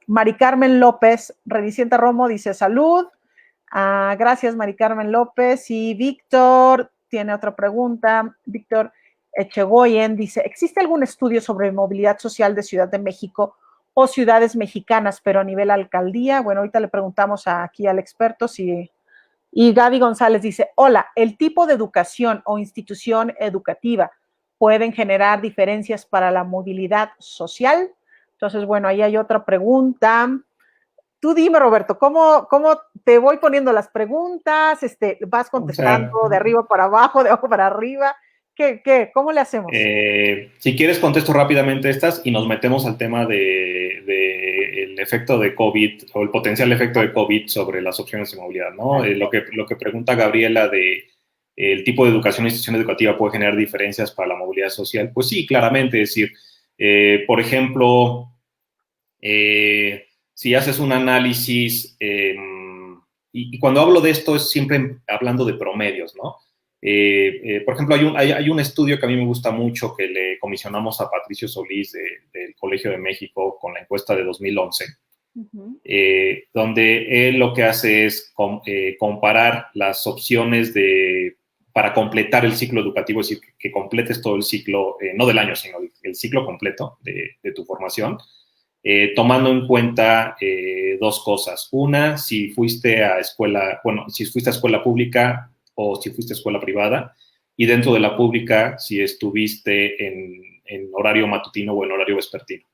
Mari Carmen López, Renicienta Romo, dice salud. Gracias, Mari Carmen López. Y Víctor tiene otra pregunta. Víctor Echegoyen dice, ¿existe algún estudio sobre movilidad social de Ciudad de México o ciudades mexicanas, pero a nivel alcaldía? Bueno, ahorita le preguntamos aquí al experto si... Y Gaby González dice, hola, ¿el tipo de educación o institución educativa pueden generar diferencias para la movilidad social? Entonces, bueno, ahí hay otra pregunta. Tú dime, Roberto, ¿cómo te voy poniendo las preguntas? ¿Vas contestando de arriba para abajo, de abajo para arriba? ¿Cómo le hacemos? Si quieres, contesto rápidamente estas y nos metemos al tema el efecto de COVID o el potencial efecto de COVID sobre las opciones de movilidad, ¿no? Lo que pregunta Gabriela de el tipo de educación o institución educativa puede generar diferencias para la movilidad social. Pues sí, claramente, es decir, por ejemplo, si haces un análisis, y cuando hablo de esto es siempre hablando de promedios, ¿no? Por ejemplo, hay un estudio que a mí me gusta mucho que le comisionamos a Patricio Solís del Colegio de México con la encuesta de 2011, donde él lo que hace es comparar las opciones para completar el ciclo educativo, es decir, que completes todo el ciclo, no del año, sino el ciclo completo de tu formación, tomando en cuenta dos cosas. Una, si fuiste a escuela pública o si fuiste a escuela privada, y dentro de la pública, si estuviste en horario matutino o en horario vespertino.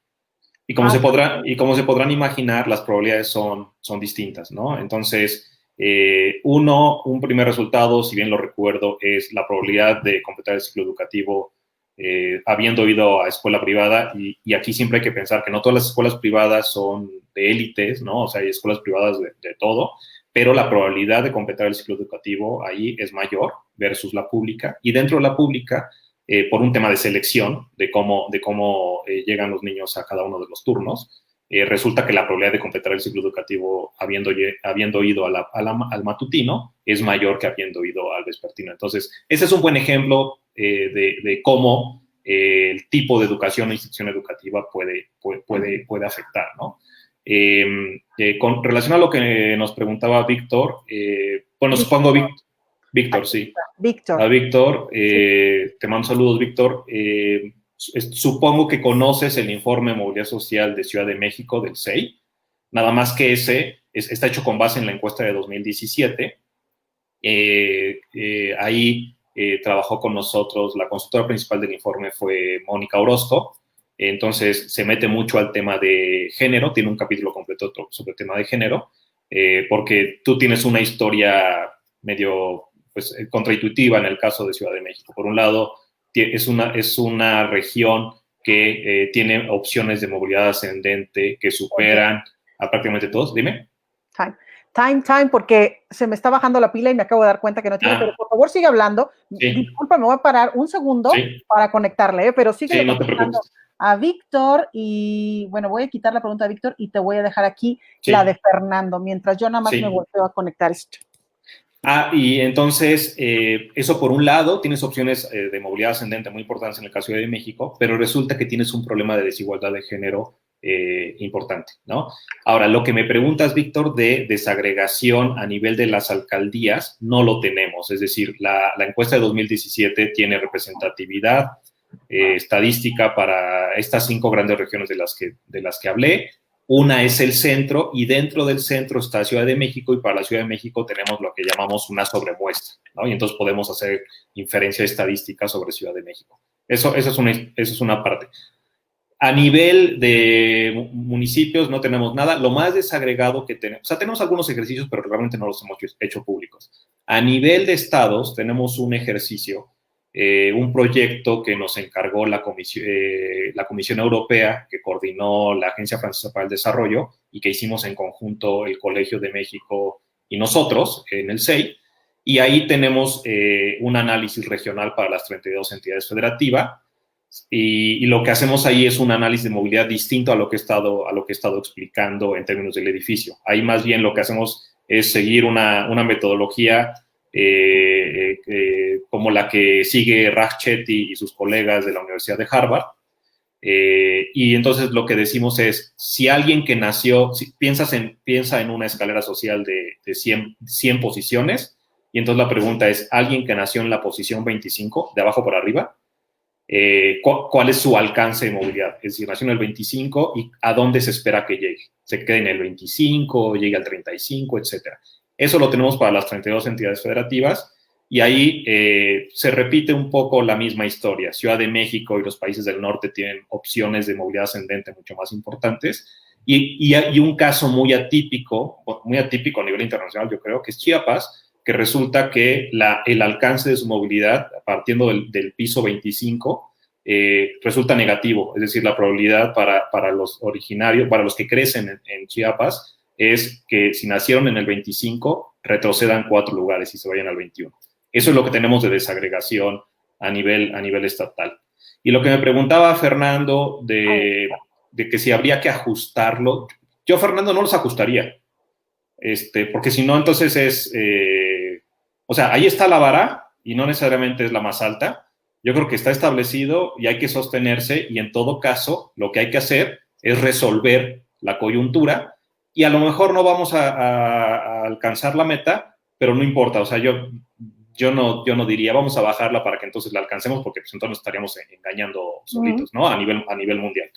Y como se podrán imaginar, las probabilidades son distintas, ¿no? Entonces, un primer resultado, si bien lo recuerdo, es la probabilidad de completar el ciclo educativo habiendo ido a escuela privada, y aquí siempre hay que pensar que no todas las escuelas privadas son de élites, ¿no? O sea, hay escuelas privadas de todo, pero la probabilidad de completar el ciclo educativo ahí es mayor versus la pública, y dentro de la pública, por un tema de selección, de cómo llegan los niños a cada uno de los turnos, resulta que la probabilidad de completar el ciclo educativo habiendo ido al matutino es mayor que habiendo ido al vespertino. Entonces, ese es un buen ejemplo de cómo el tipo de educación o institución educativa puede afectar, ¿no? Con relación a lo que nos preguntaba Víctor, supongo Víctor, sí. Víctor. A Víctor, te mando saludos, Víctor. Supongo que conoces el informe de movilidad social de Ciudad de México, del CEI, nada más que ese está hecho con base en la encuesta de 2017. Ahí trabajó con nosotros, la consultora principal del informe fue Mónica Orozco. Entonces se mete mucho al tema de género, tiene un capítulo completo sobre el tema de género, porque tú tienes una historia medio contraintuitiva en el caso de Ciudad de México. Por un lado, es una región que tiene opciones de movilidad ascendente que superan a prácticamente todos. Dime. Time, porque se me está bajando la pila y me acabo de dar cuenta que no tiene, pero por favor sigue hablando. Sí. Disculpa, me voy a parar un segundo para conectarle, pero sigue no te preocupes. A Víctor, y bueno, voy a quitar la pregunta de Víctor y te voy a dejar aquí la de Fernando, mientras yo nada más me volteo a conectar esto. Y entonces, eso por un lado, tienes opciones de movilidad ascendente muy importantes en el caso de México, pero resulta que tienes un problema de desigualdad de género importante, ¿no? Ahora, lo que me preguntas, Víctor, de desagregación a nivel de las alcaldías, no lo tenemos. Es decir, la encuesta de 2017 tiene representatividad estadística para estas 5 grandes regiones de las que hablé. Una es el centro, y dentro del centro está Ciudad de México, y para la Ciudad de México tenemos lo que llamamos una sobremuestra, ¿no? Y entonces podemos hacer inferencia estadística sobre Ciudad de México. Eso es una parte. A nivel de municipios no tenemos nada. Lo más desagregado que tenemos, o sea, tenemos algunos ejercicios, pero realmente no los hemos hecho públicos. A nivel de estados tenemos un ejercicio un proyecto que nos encargó la Comisión Europea, que coordinó la Agencia Francesa para el Desarrollo y que hicimos en conjunto el Colegio de México y nosotros en el CEI. Y ahí tenemos un análisis regional para las 32 entidades federativas. Y lo que hacemos ahí es un análisis de movilidad distinto a lo que he estado explicando en términos del edificio. Ahí más bien lo que hacemos es seguir una metodología como la que sigue Raj Chetty y sus colegas de la Universidad de Harvard. Y entonces lo que decimos es, si alguien que nació, piensa en una escalera social de 100 posiciones, y entonces la pregunta es, ¿alguien que nació en la posición 25, de abajo para arriba? ¿Cuál es su alcance de movilidad? Es decir, nació en el 25 y ¿a dónde se espera que llegue? ¿Se quede en el 25, llegue al 35, etcétera? Eso lo tenemos para las 32 entidades federativas y ahí se repite un poco la misma historia. Ciudad de México y los países del norte tienen opciones de movilidad ascendente mucho más importantes y un caso muy atípico a nivel internacional, yo creo, que es Chiapas, que resulta que el alcance de su movilidad, partiendo del piso 25, resulta negativo. Es decir, la probabilidad para los originarios, para los que crecen en Chiapas, es que si nacieron en el 25, retrocedan 4 lugares y se vayan al 21. Eso es lo que tenemos de desagregación a nivel estatal. Y lo que me preguntaba Fernando de que si habría que ajustarlo, yo, Fernando, no los ajustaría. Porque si no, entonces o sea, ahí está la vara y no necesariamente es la más alta. Yo creo que está establecido y hay que sostenerse y en todo caso lo que hay que hacer es resolver la coyuntura y a lo mejor no vamos a alcanzar la meta, pero no importa. O sea, yo no diría vamos a bajarla para que entonces la alcancemos porque pues, entonces nos estaríamos engañando solitos, ¿no? A nivel mundial.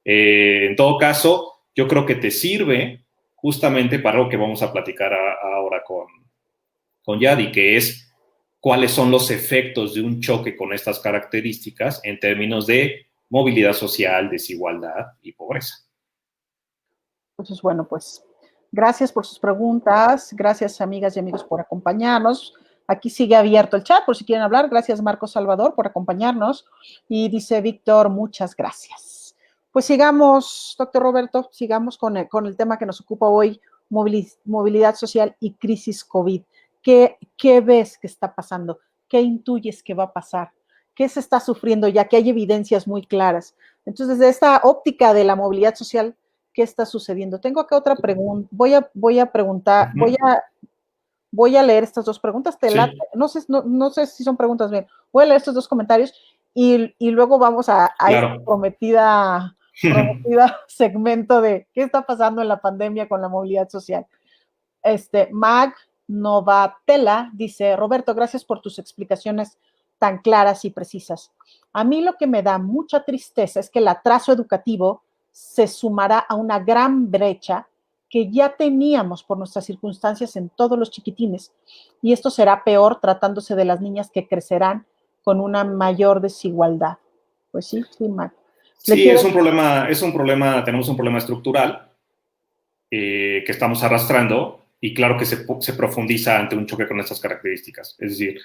En todo caso, yo creo que te sirve justamente para lo que vamos a platicar ahora con Yadi, que es cuáles son los efectos de un choque con estas características en términos de movilidad social, desigualdad y pobreza. Entonces, bueno, pues gracias por sus preguntas, gracias amigas y amigos por acompañarnos. Aquí sigue abierto el chat por si quieren hablar. Gracias Marcos Salvador por acompañarnos. Y dice Víctor, muchas gracias. Pues sigamos, doctor Roberto, sigamos con el tema que nos ocupa hoy, movilidad social y crisis COVID. ¿Qué ves que está pasando? ¿Qué intuyes que va a pasar? ¿Qué se está sufriendo ya que hay evidencias muy claras? Entonces, desde esta óptica de la movilidad social, ¿qué está sucediendo? Tengo acá otra pregunta. Voy a preguntar, voy a leer estas dos preguntas. Sí. No sé si son preguntas bien. Voy a leer estos dos comentarios y luego vamos a claro. Esta prometida segmento de qué está pasando en la pandemia con la movilidad social. Mag Novatela dice, Roberto, gracias por tus explicaciones tan claras y precisas. A mí lo que me da mucha tristeza es que el atraso educativo se sumará a una gran brecha que ya teníamos por nuestras circunstancias en todos los chiquitines, y esto será peor tratándose de las niñas que crecerán con una mayor desigualdad. Pues sí, Mac. Sí, es un problema, tenemos un problema estructural que estamos arrastrando, y claro que se profundiza ante un choque con estas características. Es decir,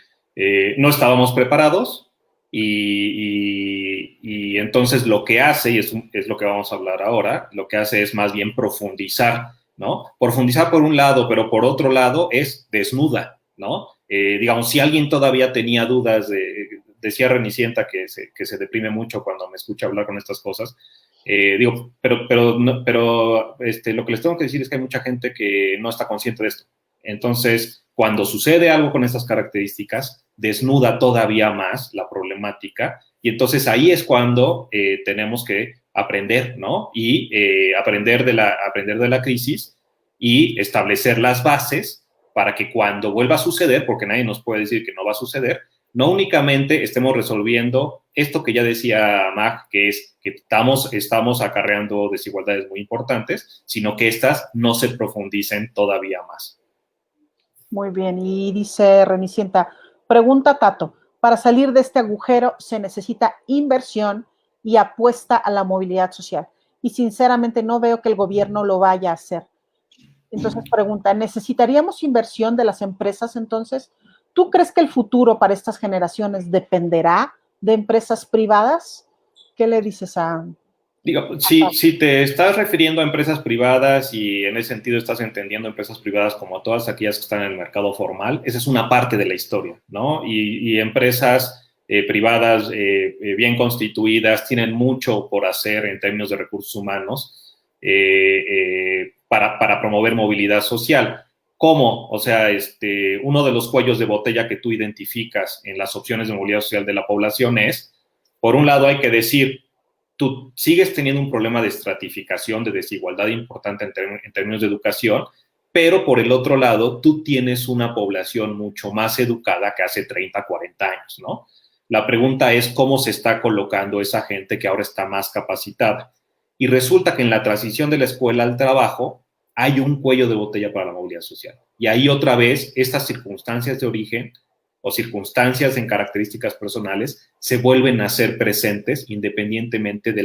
no estábamos preparados y entonces lo que hace, y es lo que vamos a hablar ahora, lo que hace es más bien profundizar, ¿no? Profundizar por un lado, pero por otro lado es desnuda, ¿no? Digamos, si alguien todavía tenía dudas, decía Renicienta que se deprime mucho cuando me escucha hablar con estas cosas. Pero lo que les tengo que decir es que hay mucha gente que no está consciente de esto. Entonces, cuando sucede algo con estas características, desnuda todavía más la problemática y entonces ahí es cuando tenemos que aprender, ¿no? Y aprender de la crisis y establecer las bases para que cuando vuelva a suceder, porque nadie nos puede decir que no va a suceder, no únicamente estemos resolviendo esto que ya decía Mag, que es que estamos acarreando desigualdades muy importantes, sino que estas no se profundicen todavía más. Muy bien, y dice Renicienta, pregunta Tato, para salir de este agujero se necesita inversión y apuesta a la movilidad social, y sinceramente no veo que el gobierno lo vaya a hacer. Entonces pregunta, ¿necesitaríamos inversión de las empresas entonces? ¿Tú crees que el futuro para estas generaciones dependerá de empresas privadas? ¿Qué le dices a... Digo, si te estás refiriendo a empresas privadas y en ese sentido estás entendiendo empresas privadas como todas aquellas que están en el mercado formal, esa es una parte de la historia, ¿no? Y empresas privadas bien constituidas tienen mucho por hacer en términos de recursos humanos para promover movilidad social. ¿Cómo? O sea, uno de los cuellos de botella que tú identificas en las opciones de movilidad social de la población es, por un lado hay que decir, tú sigues teniendo un problema de estratificación, de desigualdad importante en términos de educación, pero por el otro lado, tú tienes una población mucho más educada que hace 30, 40 años, ¿no? La pregunta es cómo se está colocando esa gente que ahora está más capacitada. Y resulta que en la transición de la escuela al trabajo hay un cuello de botella para la movilidad social. Y ahí otra vez, estas circunstancias de origen o circunstancias en características personales se vuelven a ser presentes independientemente de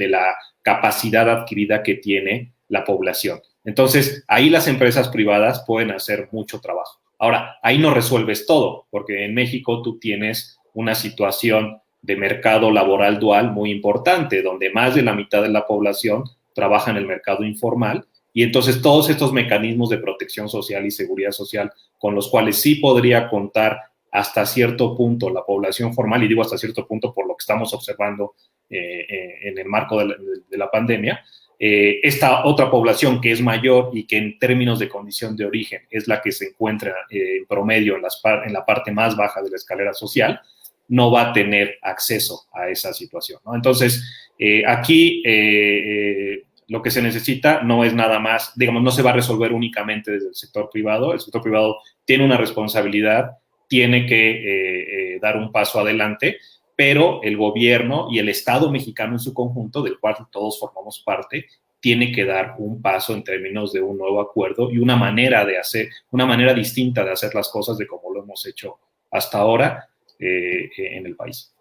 la capacidad adquirida que tiene la población. Entonces, ahí las empresas privadas pueden hacer mucho trabajo. Ahora, ahí no resuelves todo, porque en México tú tienes una situación de mercado laboral dual muy importante, donde más de la mitad de la población trabaja en el mercado informal, y entonces todos estos mecanismos de protección social y seguridad social con los cuales sí podría contar hasta cierto punto la población formal, y digo hasta cierto punto por lo que estamos observando en el marco de la pandemia, esta otra población que es mayor y que en términos de condición de origen es la que se encuentra en promedio en la parte más baja de la escalera social, no va a tener acceso a esa situación, ¿no? Entonces, aquí lo que se necesita no es nada más, digamos, no se va a resolver únicamente desde el sector privado. El sector privado tiene una responsabilidad, tiene que dar un paso adelante, pero el gobierno y el Estado mexicano en su conjunto, del cual todos formamos parte, tiene que dar un paso en términos de un nuevo acuerdo y una manera distinta de hacer las cosas de como lo hemos hecho hasta ahora en el país.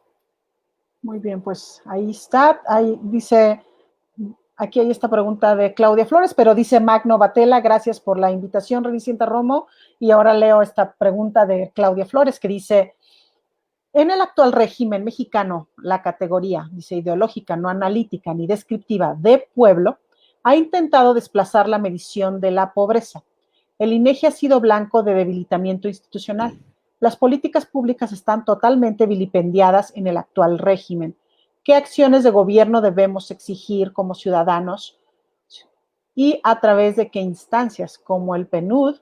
Muy bien, pues ahí está. Ahí dice, aquí hay esta pregunta de Claudia Flores, pero dice Magno Batela, gracias por la invitación, Renicienta Romo. Y ahora leo esta pregunta de Claudia Flores que dice, en el actual régimen mexicano, la categoría, dice, ideológica, no analítica ni descriptiva de pueblo, ha intentado desplazar la medición de la pobreza. El INEGI ha sido blanco de debilitamiento institucional. Las políticas públicas están totalmente vilipendiadas en el actual régimen. ¿Qué acciones de gobierno debemos exigir como ciudadanos y a través de qué instancias, como el PNUD,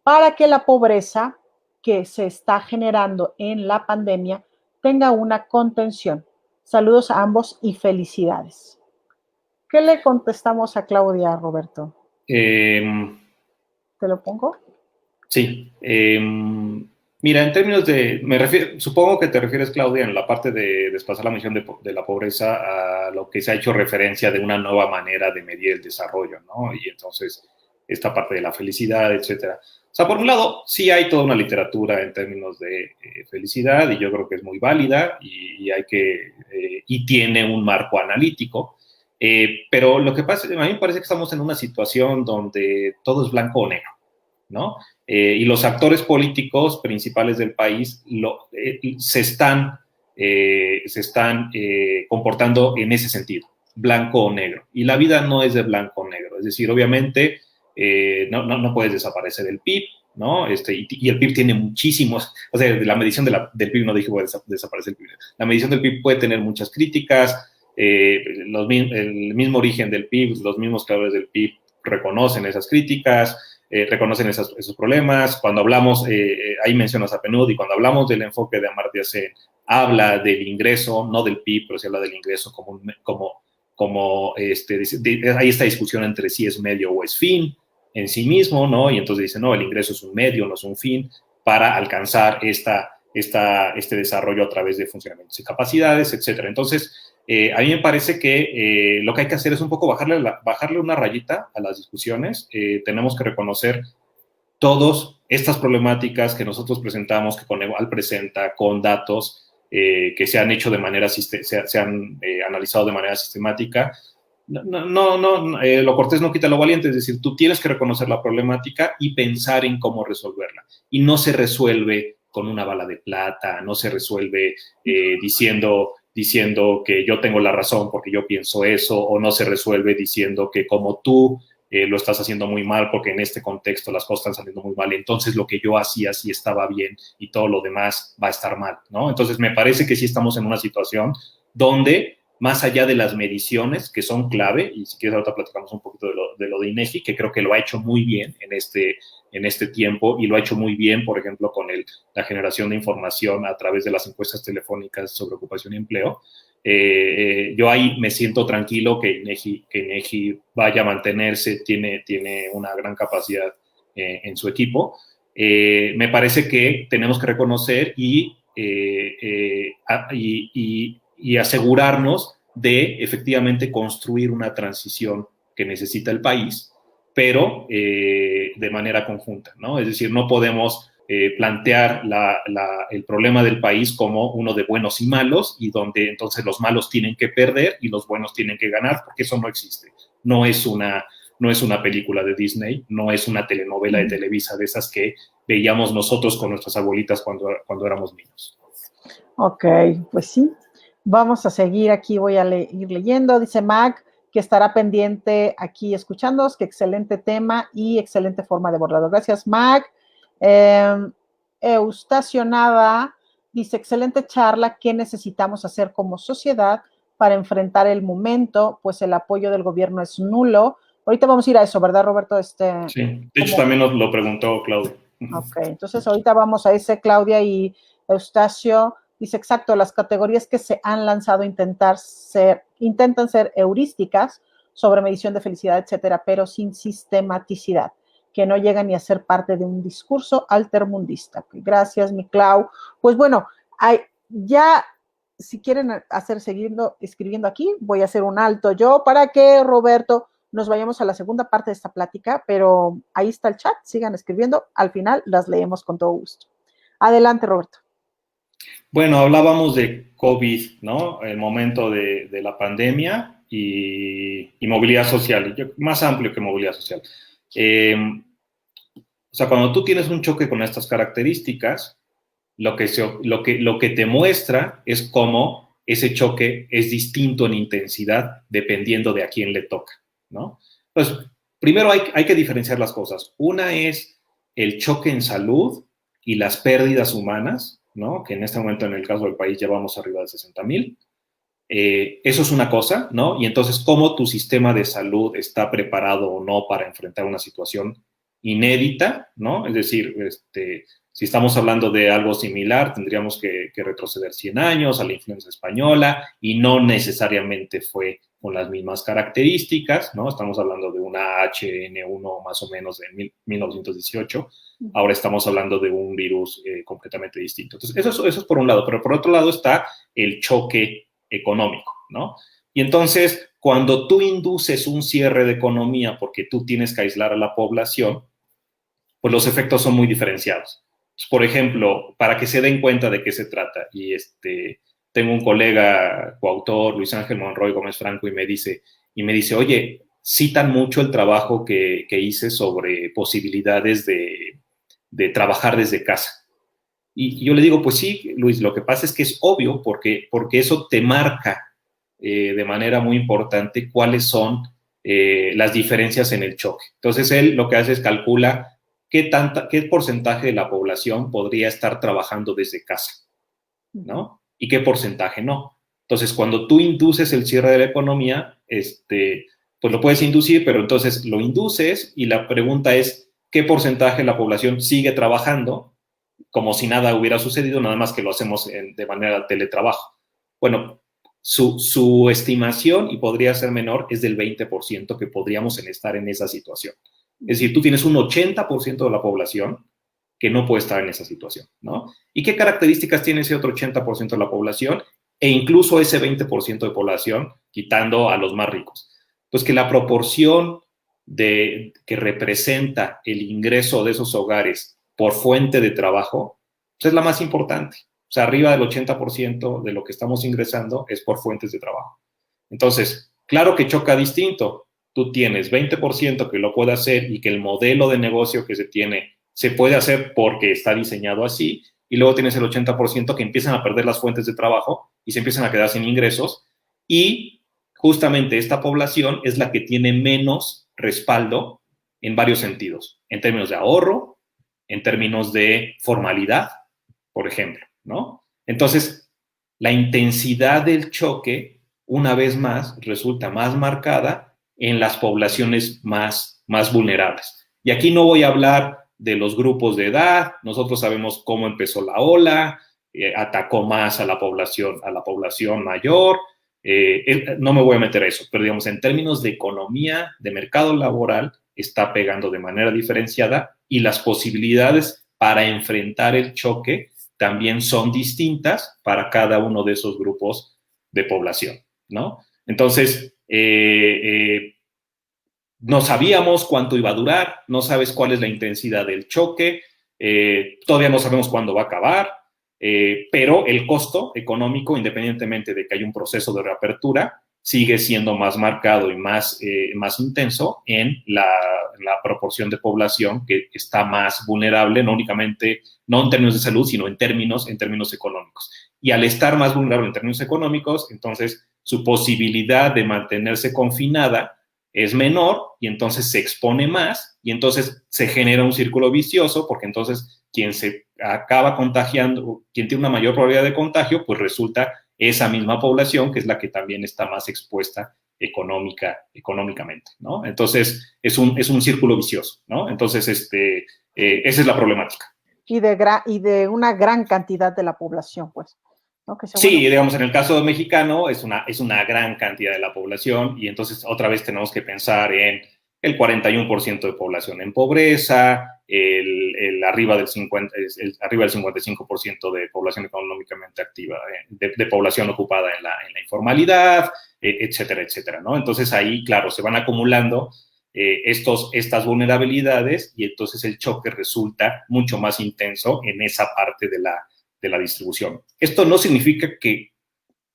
para que la pobreza que se está generando en la pandemia tenga una contención? Saludos a ambos y felicidades. ¿Qué le contestamos a Claudia, Roberto? ¿Te lo pongo? Sí. Mira, en términos supongo que te refieres, Claudia, en la parte de desplazar la medición de la pobreza a lo que se ha hecho referencia de una nueva manera de medir el desarrollo, ¿no? Y entonces, esta parte de la felicidad, etcétera. O sea, por un lado, sí hay toda una literatura en términos de felicidad, y yo creo que es muy válida y tiene un marco analítico. Pero lo que pasa, a mí me parece que estamos en una situación donde todo es blanco o negro, ¿no? Y los actores políticos principales del país se están comportando en ese sentido, blanco o negro. Y la vida no es de blanco o negro. Es decir, obviamente no puedes desaparecer el PIB, ¿no? Y el PIB tiene muchísimos, o sea, la medición del PIB no dije voy a desaparecer el PIB. La medición del PIB puede tener muchas críticas. El mismo origen del PIB, los mismos creadores del PIB reconocen esas críticas, reconocen esos problemas. Cuando hablamos, ahí mencionas a PNUD, y cuando hablamos del enfoque de Amartya Sen, habla del ingreso, no del PIB, pero se habla del ingreso hay esta discusión entre si es medio o es fin en sí mismo, ¿no? Y entonces dice, no, el ingreso es un medio, no es un fin, para alcanzar este desarrollo a través de funcionamientos y capacidades, etcétera. Entonces, a mí me parece que lo que hay que hacer es un poco bajarle una rayita a las discusiones. Tenemos que reconocer todas estas problemáticas que nosotros presentamos, que Coneval presenta con datos que se han hecho se han analizado de manera sistemática. Lo cortés no quita lo valiente, es decir, tú tienes que reconocer la problemática y pensar en cómo resolverla. Y no se resuelve con una bala de plata, no se resuelve diciendo que yo tengo la razón porque yo pienso eso, o no se resuelve diciendo que como tú lo estás haciendo muy mal porque en este contexto las cosas están saliendo muy mal, entonces lo que yo hacía sí estaba bien y todo lo demás va a estar mal, ¿no? Entonces me parece que sí estamos en una situación donde, más allá de las mediciones, que son clave, y si quieres ahorita platicamos un poquito de lo de INEGI, que creo que lo ha hecho muy bien en este tiempo, y lo ha hecho muy bien, por ejemplo, con la generación de información a través de las encuestas telefónicas sobre ocupación y empleo. Yo ahí me siento tranquilo que INEGI vaya a mantenerse, tiene una gran capacidad en su equipo. Me parece que tenemos que reconocer y asegurarnos de efectivamente construir una transición que necesita el país, pero de manera conjunta, ¿no? Es decir, no podemos plantear el problema del país como uno de buenos y malos, y donde entonces los malos tienen que perder y los buenos tienen que ganar, porque eso no existe. No es una película de Disney, no es una telenovela de Televisa de esas que veíamos nosotros con nuestras abuelitas cuando éramos niños. Ok, pues sí. Vamos a seguir aquí, voy a ir leyendo. Dice Mac que estará pendiente aquí escuchándonos, que excelente tema y excelente forma de abordarlo. Gracias, Mac. Eustacio Nava dice, excelente charla, ¿qué necesitamos hacer como sociedad para enfrentar el momento? Pues el apoyo del gobierno es nulo. Ahorita vamos a ir a eso, ¿verdad, Roberto? Sí, de hecho también nos lo preguntó Claudia. Ok, entonces ahorita vamos a ese, Claudia y Eustacio. Dice, exacto, las categorías que se han lanzado intentan ser heurísticas sobre medición de felicidad, etcétera, pero sin sistematicidad, que no llegan ni a ser parte de un discurso altermundista. Gracias, mi Clau. Pues bueno, ya, si quieren escribiendo aquí, voy a hacer un alto yo para que, Roberto, nos vayamos a la segunda parte de esta plática, pero ahí está el chat, sigan escribiendo, al final las leemos con todo gusto. Adelante, Roberto. Bueno, hablábamos de COVID, ¿no? El momento de la pandemia y movilidad social, más amplio que movilidad social. O sea, cuando tú tienes un choque con estas características, lo que te muestra es cómo ese choque es distinto en intensidad dependiendo de a quién le toca, ¿no? Pues primero hay que diferenciar las cosas. Una es el choque en salud y las pérdidas humanas, ¿no? Que en este momento en el caso del país llevamos arriba de 60,000. Eso es una cosa, ¿no? Y entonces, ¿cómo tu sistema de salud está preparado o no para enfrentar una situación inédita, ¿no? Es decir, si estamos hablando de algo similar, tendríamos que retroceder 100 años a la influenza española, y no necesariamente fue con las mismas características, ¿no? Estamos hablando de una HN1 más o menos de 1918. Ahora estamos hablando de un virus completamente distinto. Entonces, eso es por un lado, pero por otro lado está el choque económico, ¿no? Y entonces, cuando tú induces un cierre de economía porque tú tienes que aislar a la población, pues los efectos son muy diferenciados. Por ejemplo, para que se den cuenta de qué se trata, y tengo un colega coautor, Luis Ángel Monroy Gómez Franco, y me dice, oye, citan mucho el trabajo que hice sobre posibilidades de trabajar desde casa. Y yo le digo, pues sí, Luis, lo que pasa es que es obvio porque eso te marca de manera muy importante cuáles son las diferencias en el choque. Entonces, él lo que hace es calcula qué porcentaje de la población podría estar trabajando desde casa, ¿no? Y qué porcentaje no. Entonces, cuando tú induces el cierre de la economía, pues lo puedes inducir, pero entonces lo induces y la pregunta es, ¿qué porcentaje de la población sigue trabajando como si nada hubiera sucedido, nada más que lo hacemos de manera teletrabajo? Bueno, su estimación, y podría ser menor, es del 20% que podríamos estar en esa situación. Es decir, tú tienes un 80% de la población que no puede estar en esa situación, ¿no? ¿Y qué características tiene ese otro 80% de la población? E incluso ese 20% de población, quitando a los más ricos. Pues que la proporción que representa el ingreso de esos hogares por fuente de trabajo, pues es la más importante. O sea, arriba del 80% de lo que estamos ingresando es por fuentes de trabajo. Entonces, claro que choca distinto. Tú tienes 20% que lo puede hacer y que el modelo de negocio que se tiene se puede hacer porque está diseñado así, y luego tienes el 80% que empiezan a perder las fuentes de trabajo y se empiezan a quedar sin ingresos, y justamente esta población es la que tiene menos respaldo en varios sentidos, en términos de ahorro, en términos de formalidad, por ejemplo, ¿no? Entonces, la intensidad del choque, una vez más, resulta más marcada en las poblaciones más vulnerables. Y aquí no voy a hablar de los grupos de edad, nosotros sabemos cómo empezó la ola, atacó más a la población mayor, no me voy a meter a eso, pero digamos, en términos de economía, de mercado laboral, está pegando de manera diferenciada y las posibilidades para enfrentar el choque también son distintas para cada uno de esos grupos de población, ¿no? Entonces, no sabíamos cuánto iba a durar, no sabes cuál es la intensidad del choque, todavía no sabemos cuándo va a acabar, pero el costo económico, independientemente de que hay un proceso de reapertura, sigue siendo más marcado y más intenso en la proporción de población que está más vulnerable, no únicamente, no en términos de salud, sino en términos económicos. Y al estar más vulnerable en términos económicos, entonces su posibilidad de mantenerse confinada es menor y entonces se expone más y entonces se genera un círculo vicioso, porque entonces quien se acaba contagiando, quien tiene una mayor probabilidad de contagio, pues resulta esa misma población que es la que también está más expuesta económicamente, ¿no? Entonces es un círculo vicioso, ¿no? Entonces esa es la problemática. Y de una gran cantidad de la población, pues. ¿No? Sí, digamos, en el caso mexicano es una gran cantidad de la población y entonces otra vez tenemos que pensar en el 41% de población en pobreza, arriba del 55% de población económicamente activa, de población ocupada en la informalidad, etcétera, etcétera, ¿no? Entonces ahí, claro, se van acumulando estas vulnerabilidades y entonces el choque resulta mucho más intenso en esa parte de la distribución. Esto no significa que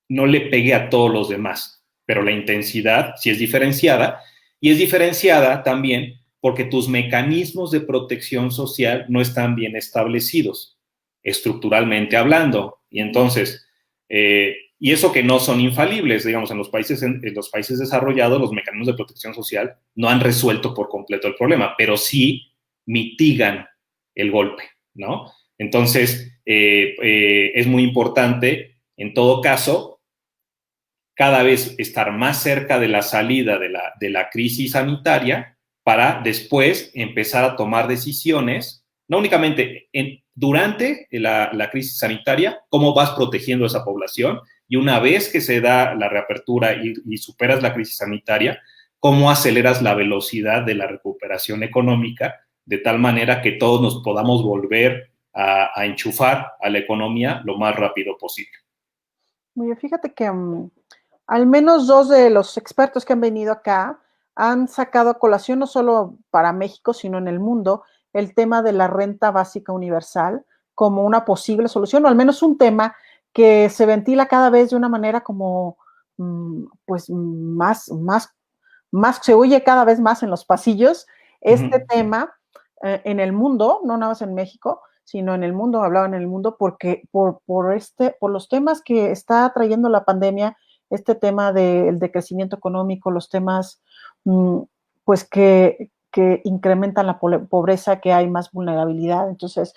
no le pegue a todos los demás, pero la intensidad sí es diferenciada, y es diferenciada también porque tus mecanismos de protección social no están bien establecidos, estructuralmente hablando, y entonces, y eso que no son infalibles, digamos, en los países desarrollados, los mecanismos de protección social no han resuelto por completo el problema, pero sí mitigan el golpe, ¿no? Entonces, es muy importante, en todo caso, cada vez estar más cerca de la salida de la crisis sanitaria para después empezar a tomar decisiones, no únicamente durante la crisis sanitaria, cómo vas protegiendo a esa población, y una vez que se da la reapertura y superas la crisis sanitaria, cómo aceleras la velocidad de la recuperación económica de tal manera que todos nos podamos volver a enchufar a la economía lo más rápido posible. Muy bien, fíjate que al menos dos de los expertos que han venido acá han sacado a colación, no solo para México, sino en el mundo, el tema de la renta básica universal como una posible solución, o al menos un tema que se ventila cada vez de una manera como, pues, más, se oye cada vez más en los pasillos. Este tema en el mundo, no nada más en México, sino en el mundo, hablaban en el mundo, porque por los temas que está trayendo la pandemia, este tema del decrecimiento económico, los temas pues que incrementan la pobreza, que hay más vulnerabilidad. Entonces,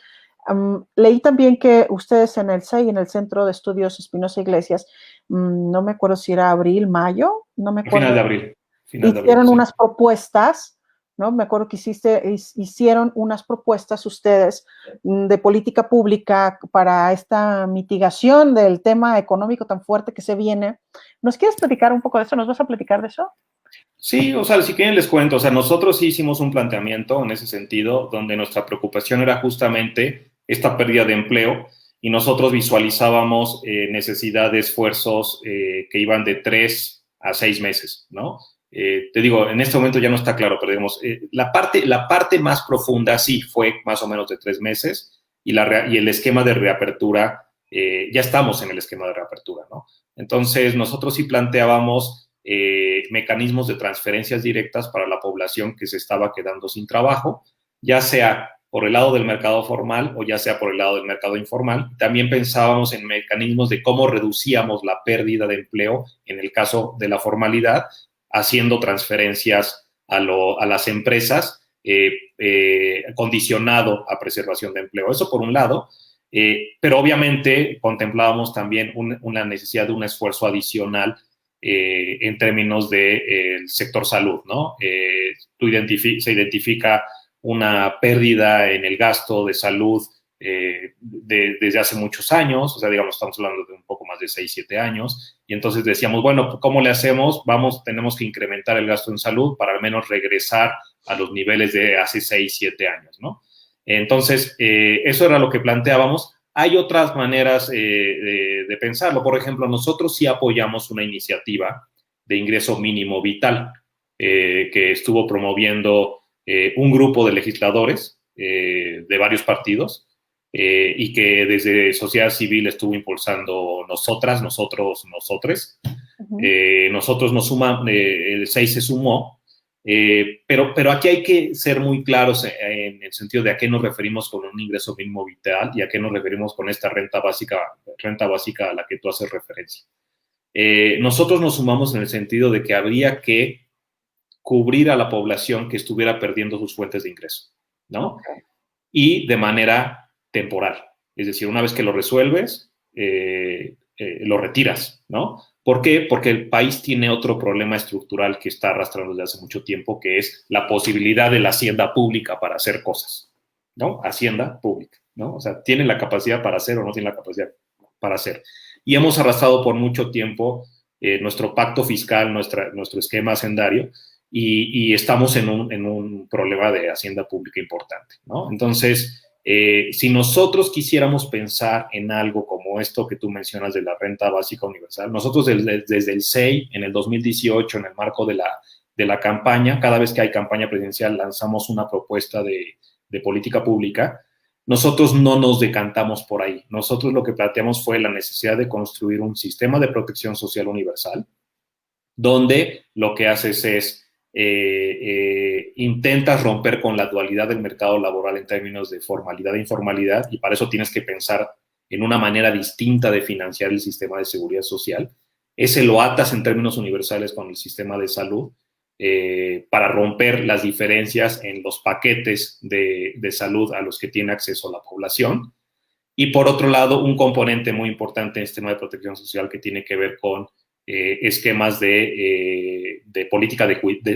leí también que ustedes en el CEI, en el Centro de Estudios Espinosa Iglesias, no me acuerdo si era abril, mayo, no me acuerdo. Final de abril. Hicieron unas propuestas, ¿no? Me acuerdo que hicieron unas propuestas ustedes de política pública para esta mitigación del tema económico tan fuerte que se viene. ¿Nos quieres platicar un poco de eso? ¿Nos vas a platicar de eso? Sí, o sea, si quieren les cuento, o sea, nosotros sí hicimos un planteamiento en ese sentido, donde nuestra preocupación era justamente esta pérdida de empleo, y nosotros visualizábamos necesidad de esfuerzos que iban de 3 a 6 meses, ¿no? Te digo, en este momento ya no está claro, pero digamos, la parte más profunda sí fue más o menos de 3 meses, y el esquema de reapertura, ya estamos en el esquema de reapertura, ¿no? Entonces, nosotros sí planteábamos mecanismos de transferencias directas para la población que se estaba quedando sin trabajo, ya sea por el lado del mercado formal o ya sea por el lado del mercado informal. También pensábamos en mecanismos de cómo reducíamos la pérdida de empleo en el caso de la formalidad, haciendo transferencias a las empresas, condicionado a preservación de empleo. Eso por un lado, pero obviamente contemplábamos también una necesidad de un esfuerzo adicional en términos del sector salud, ¿no? Se identifica una pérdida en el gasto de salud desde hace muchos años, o sea, digamos, estamos hablando de un poco más de 6, 7 años, y entonces decíamos, bueno, ¿cómo le hacemos? Tenemos que incrementar el gasto en salud para al menos regresar a los niveles de hace 6, 7 años, ¿no? Entonces, eso era lo que planteábamos. Hay otras maneras de pensarlo. Por ejemplo, nosotros sí apoyamos una iniciativa de ingreso mínimo vital que estuvo promoviendo un grupo de legisladores de varios partidos y que desde sociedad civil estuvo impulsando nosotras, nosotros, nosotres. Nosotros nos sumamos, el 6 se sumó, pero aquí hay que ser muy claros en el sentido de a qué nos referimos con un ingreso mínimo vital y a qué nos referimos con esta renta básica a la que tú haces referencia. Nosotros nos sumamos en el sentido de que habría que cubrir a la población que estuviera perdiendo sus fuentes de ingreso, ¿no? Okay. Y de manera temporal. Es decir, una vez que lo resuelves, lo retiras, ¿no? ¿Por qué? Porque el país tiene otro problema estructural que está arrastrando desde hace mucho tiempo, que es la posibilidad de la hacienda pública para hacer cosas, ¿no? Hacienda pública, ¿no? O sea, ¿tiene la capacidad para hacer o no tiene la capacidad para hacer? Y hemos arrastrado por mucho tiempo nuestro pacto fiscal, nuestro esquema hacendario, y estamos en un problema de hacienda pública importante, ¿no? Entonces, si nosotros quisiéramos pensar en algo como esto que tú mencionas de la renta básica universal, nosotros desde el SEI, en el 2018, en el marco de la campaña, cada vez que hay campaña presidencial, lanzamos una propuesta de política pública. Nosotros no nos decantamos por ahí. Nosotros lo que planteamos fue la necesidad de construir un sistema de protección social universal, donde lo que haces es intentas romper con la dualidad del mercado laboral en términos de formalidad e informalidad, y para eso tienes que pensar en una manera distinta de financiar el sistema de seguridad social. Ese lo atas en términos universales con el sistema de salud para romper las diferencias en los paquetes de salud a los que tiene acceso la población. Y por otro lado, un componente muy importante en el sistema de protección social que tiene que ver con esquemas de política,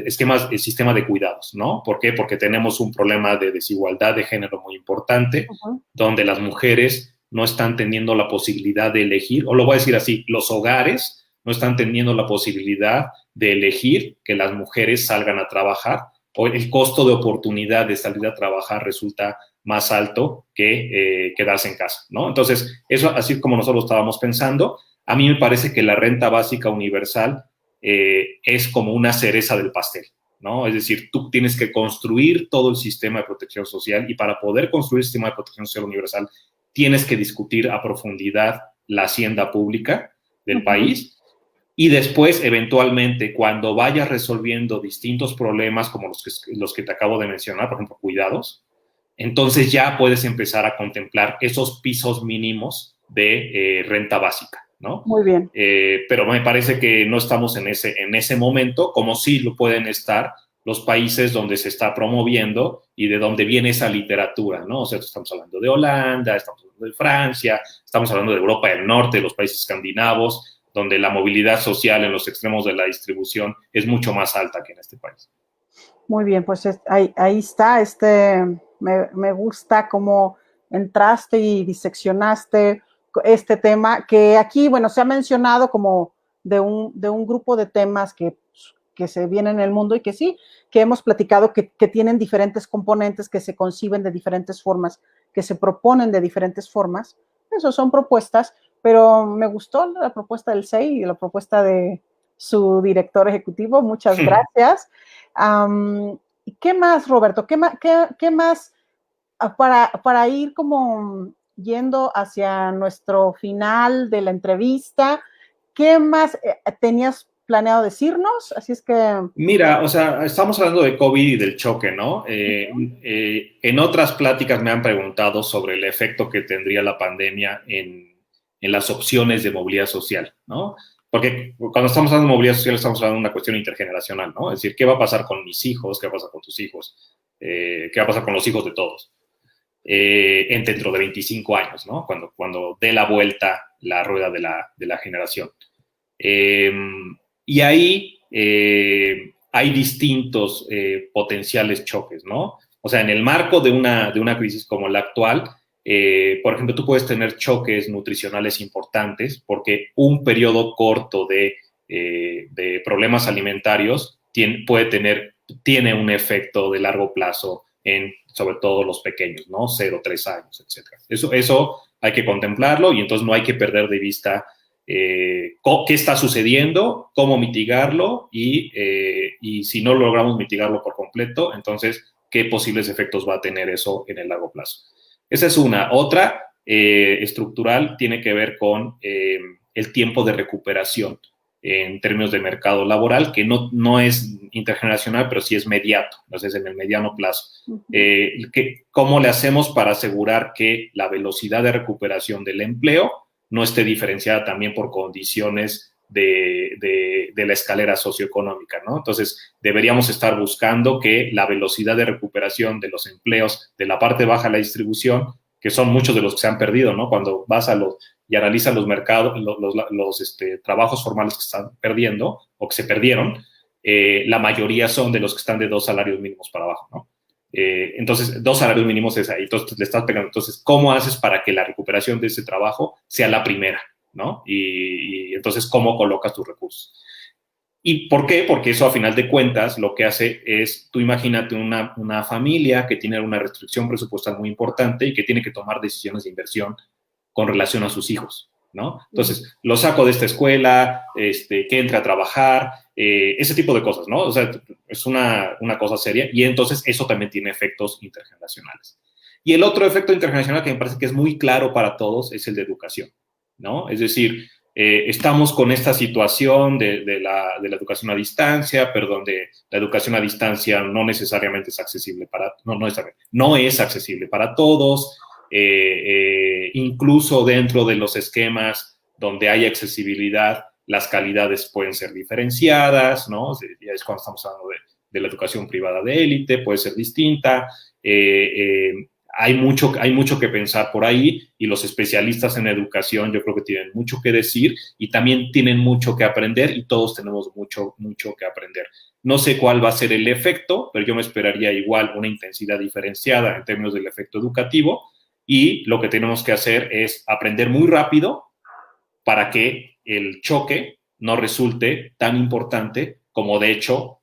esquemas de sistema de cuidados, ¿no? ¿Por qué? Porque tenemos un problema de desigualdad de género muy importante, donde las mujeres no están teniendo la posibilidad de elegir, o lo voy a decir así, los hogares no están teniendo la posibilidad de elegir que las mujeres salgan a trabajar, o el costo de oportunidad de salir a trabajar resulta más alto que quedarse en casa, ¿no? Entonces, eso así como nosotros estábamos pensando. A mí me parece que la renta básica universal es como una cereza del pastel, ¿no? Es decir, tú tienes que construir todo el sistema de protección social, y para poder construir el sistema de protección social universal tienes que discutir a profundidad la hacienda pública del país, y después, eventualmente, cuando vayas resolviendo distintos problemas como los que te acabo de mencionar, por ejemplo, cuidados, entonces ya puedes empezar a contemplar esos pisos mínimos de renta básica, ¿no? Muy bien. Pero me parece que no estamos en ese momento, como sí lo pueden estar los países donde se está promoviendo y de donde viene esa literatura, ¿no? O sea, estamos hablando de Holanda, estamos hablando de Francia, estamos hablando de Europa del Norte, de los países escandinavos, donde la movilidad social en los extremos de la distribución es mucho más alta que en este país. Muy bien, pues ahí está, me gusta cómo entraste y diseccionaste este tema, que aquí, bueno, se ha mencionado como de un grupo de temas que se vienen en el mundo, y que sí, que hemos platicado que tienen diferentes componentes, que se conciben de diferentes formas, que se proponen de diferentes formas. Eso son propuestas, pero me gustó la propuesta del SEI y la propuesta de su director ejecutivo. Muchas gracias. ¿Qué más, Roberto? ¿Qué más para ir como yendo hacia nuestro final de la entrevista? ¿Qué más tenías planeado decirnos, así es que... Mira, o sea, estamos hablando de COVID y del choque, ¿no? En otras pláticas me han preguntado sobre el efecto que tendría la pandemia en las opciones de movilidad social, ¿no? Porque cuando estamos hablando de movilidad social estamos hablando de una cuestión intergeneracional, ¿no? Es decir, ¿qué va a pasar con mis hijos? ¿Qué va a pasar con tus hijos? ¿Qué va a pasar con los hijos de todos? Dentro de 25 años, ¿no? Cuando dé la vuelta la rueda de la generación. Y ahí hay distintos potenciales choques, ¿no? O sea, en el marco de una crisis como la actual, por ejemplo, tú puedes tener choques nutricionales importantes porque un periodo corto de problemas alimentarios tiene un efecto de largo plazo en, sobre todo, los pequeños, ¿no? 0, 3 años, etc. Eso hay que contemplarlo y entonces no hay que perder de vista qué está sucediendo, cómo mitigarlo y si no logramos mitigarlo por completo, entonces, qué posibles efectos va a tener eso en el largo plazo. Esa es una. Otra, estructural, tiene que ver con el tiempo de recuperación en términos de mercado laboral, que no es intergeneracional, pero sí es mediato, entonces en el mediano plazo. ¿Cómo le hacemos para asegurar que la velocidad de recuperación del empleo no esté diferenciada también por condiciones de la escalera socioeconómica, ¿no? Entonces, deberíamos estar buscando que la velocidad de recuperación de los empleos de la parte baja de la distribución, que son muchos de los que se han perdido, ¿no? Cuando vas y analizas los mercados, los trabajos formales que están perdiendo o que se perdieron, la mayoría son de los que están de 2 salarios mínimos para abajo, ¿no? Entonces, 2 salarios mínimos es ahí, entonces le estás pegando. Entonces, ¿cómo haces para que la recuperación de ese trabajo sea la primera, ¿no? Y entonces, ¿cómo colocas tus recursos? ¿Y por qué? Porque eso, a final de cuentas, lo que hace es, tú imagínate una familia que tiene una restricción presupuestal muy importante y que tiene que tomar decisiones de inversión con relación a sus hijos, ¿no? Entonces, lo saco de esta escuela, que entre a trabajar, ese tipo de cosas, ¿no? O sea, es una cosa seria y entonces eso también tiene efectos intergeneracionales. Y el otro efecto intergeneracional que me parece que es muy claro para todos es el de educación, ¿no? Es decir, estamos con esta situación de la educación a distancia, pero donde la educación a distancia no necesariamente es accesible no es accesible para todos, incluso dentro de los esquemas donde hay accesibilidad, las calidades pueden ser diferenciadas, ¿no? Ya es cuando estamos hablando de la educación privada de élite, puede ser distinta. Hay mucho que pensar por ahí y los especialistas en educación yo creo que tienen mucho que decir y también tienen mucho que aprender y todos tenemos mucho que aprender. No sé cuál va a ser el efecto, pero yo me esperaría igual una intensidad diferenciada en términos del efecto educativo y lo que tenemos que hacer es aprender muy rápido para que el choque no resulte tan importante como de hecho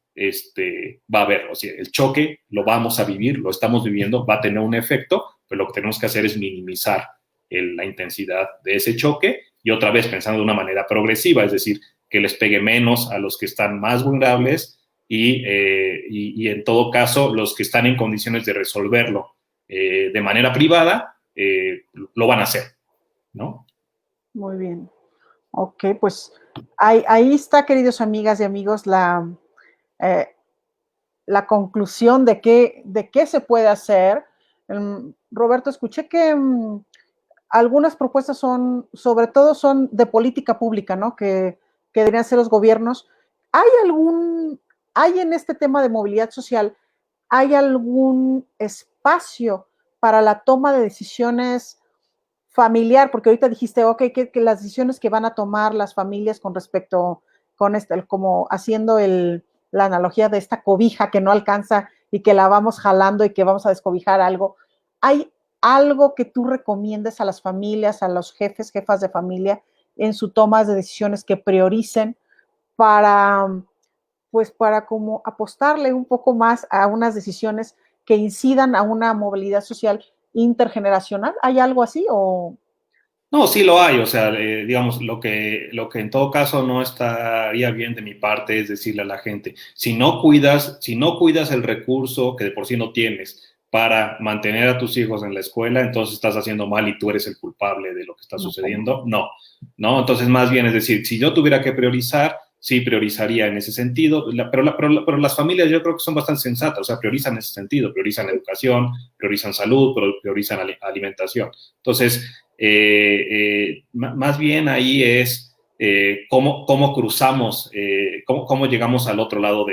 va a haber. O sea, el choque lo vamos a vivir, lo estamos viviendo, va a tener un efecto, pero lo que tenemos que hacer es minimizar la intensidad de ese choque y otra vez pensando de una manera progresiva, es decir, que les pegue menos a los que están más vulnerables y en todo caso los que están en condiciones de resolverlo de manera privada lo van a hacer, ¿no? Muy bien. Ok, pues ahí está, queridos amigas y amigos, la conclusión de qué se puede hacer. Roberto, escuché que algunas propuestas sobre todo son de política pública, ¿no? Que deberían ser los gobiernos. ¿Hay en este tema de movilidad social, hay algún espacio para la toma de decisiones familiar? Porque ahorita dijiste, ok, que las decisiones que van a tomar las familias con respecto, como haciendo la analogía de esta cobija que no alcanza y que la vamos jalando y que vamos a descobijar algo. ¿Hay algo que tú recomiendes a las familias, a los jefas de familia, en su toma de decisiones que prioricen para como apostarle un poco más a unas decisiones que incidan a una movilidad social intergeneracional? ¿Hay algo así o...? No, sí lo hay, o sea, digamos, lo que en todo caso no estaría bien de mi parte es decirle a la gente, si no cuidas el recurso que de por sí no tienes para mantener a tus hijos en la escuela, entonces estás haciendo mal y tú eres el culpable de lo que está sucediendo. No, entonces más bien es decir, si yo tuviera que priorizar, sí priorizaría en ese sentido, pero las familias yo creo que son bastante sensatas, o sea, priorizan en ese sentido, priorizan educación, priorizan salud, priorizan alimentación. Entonces, más bien ahí es cómo cruzamos, cómo llegamos al otro lado,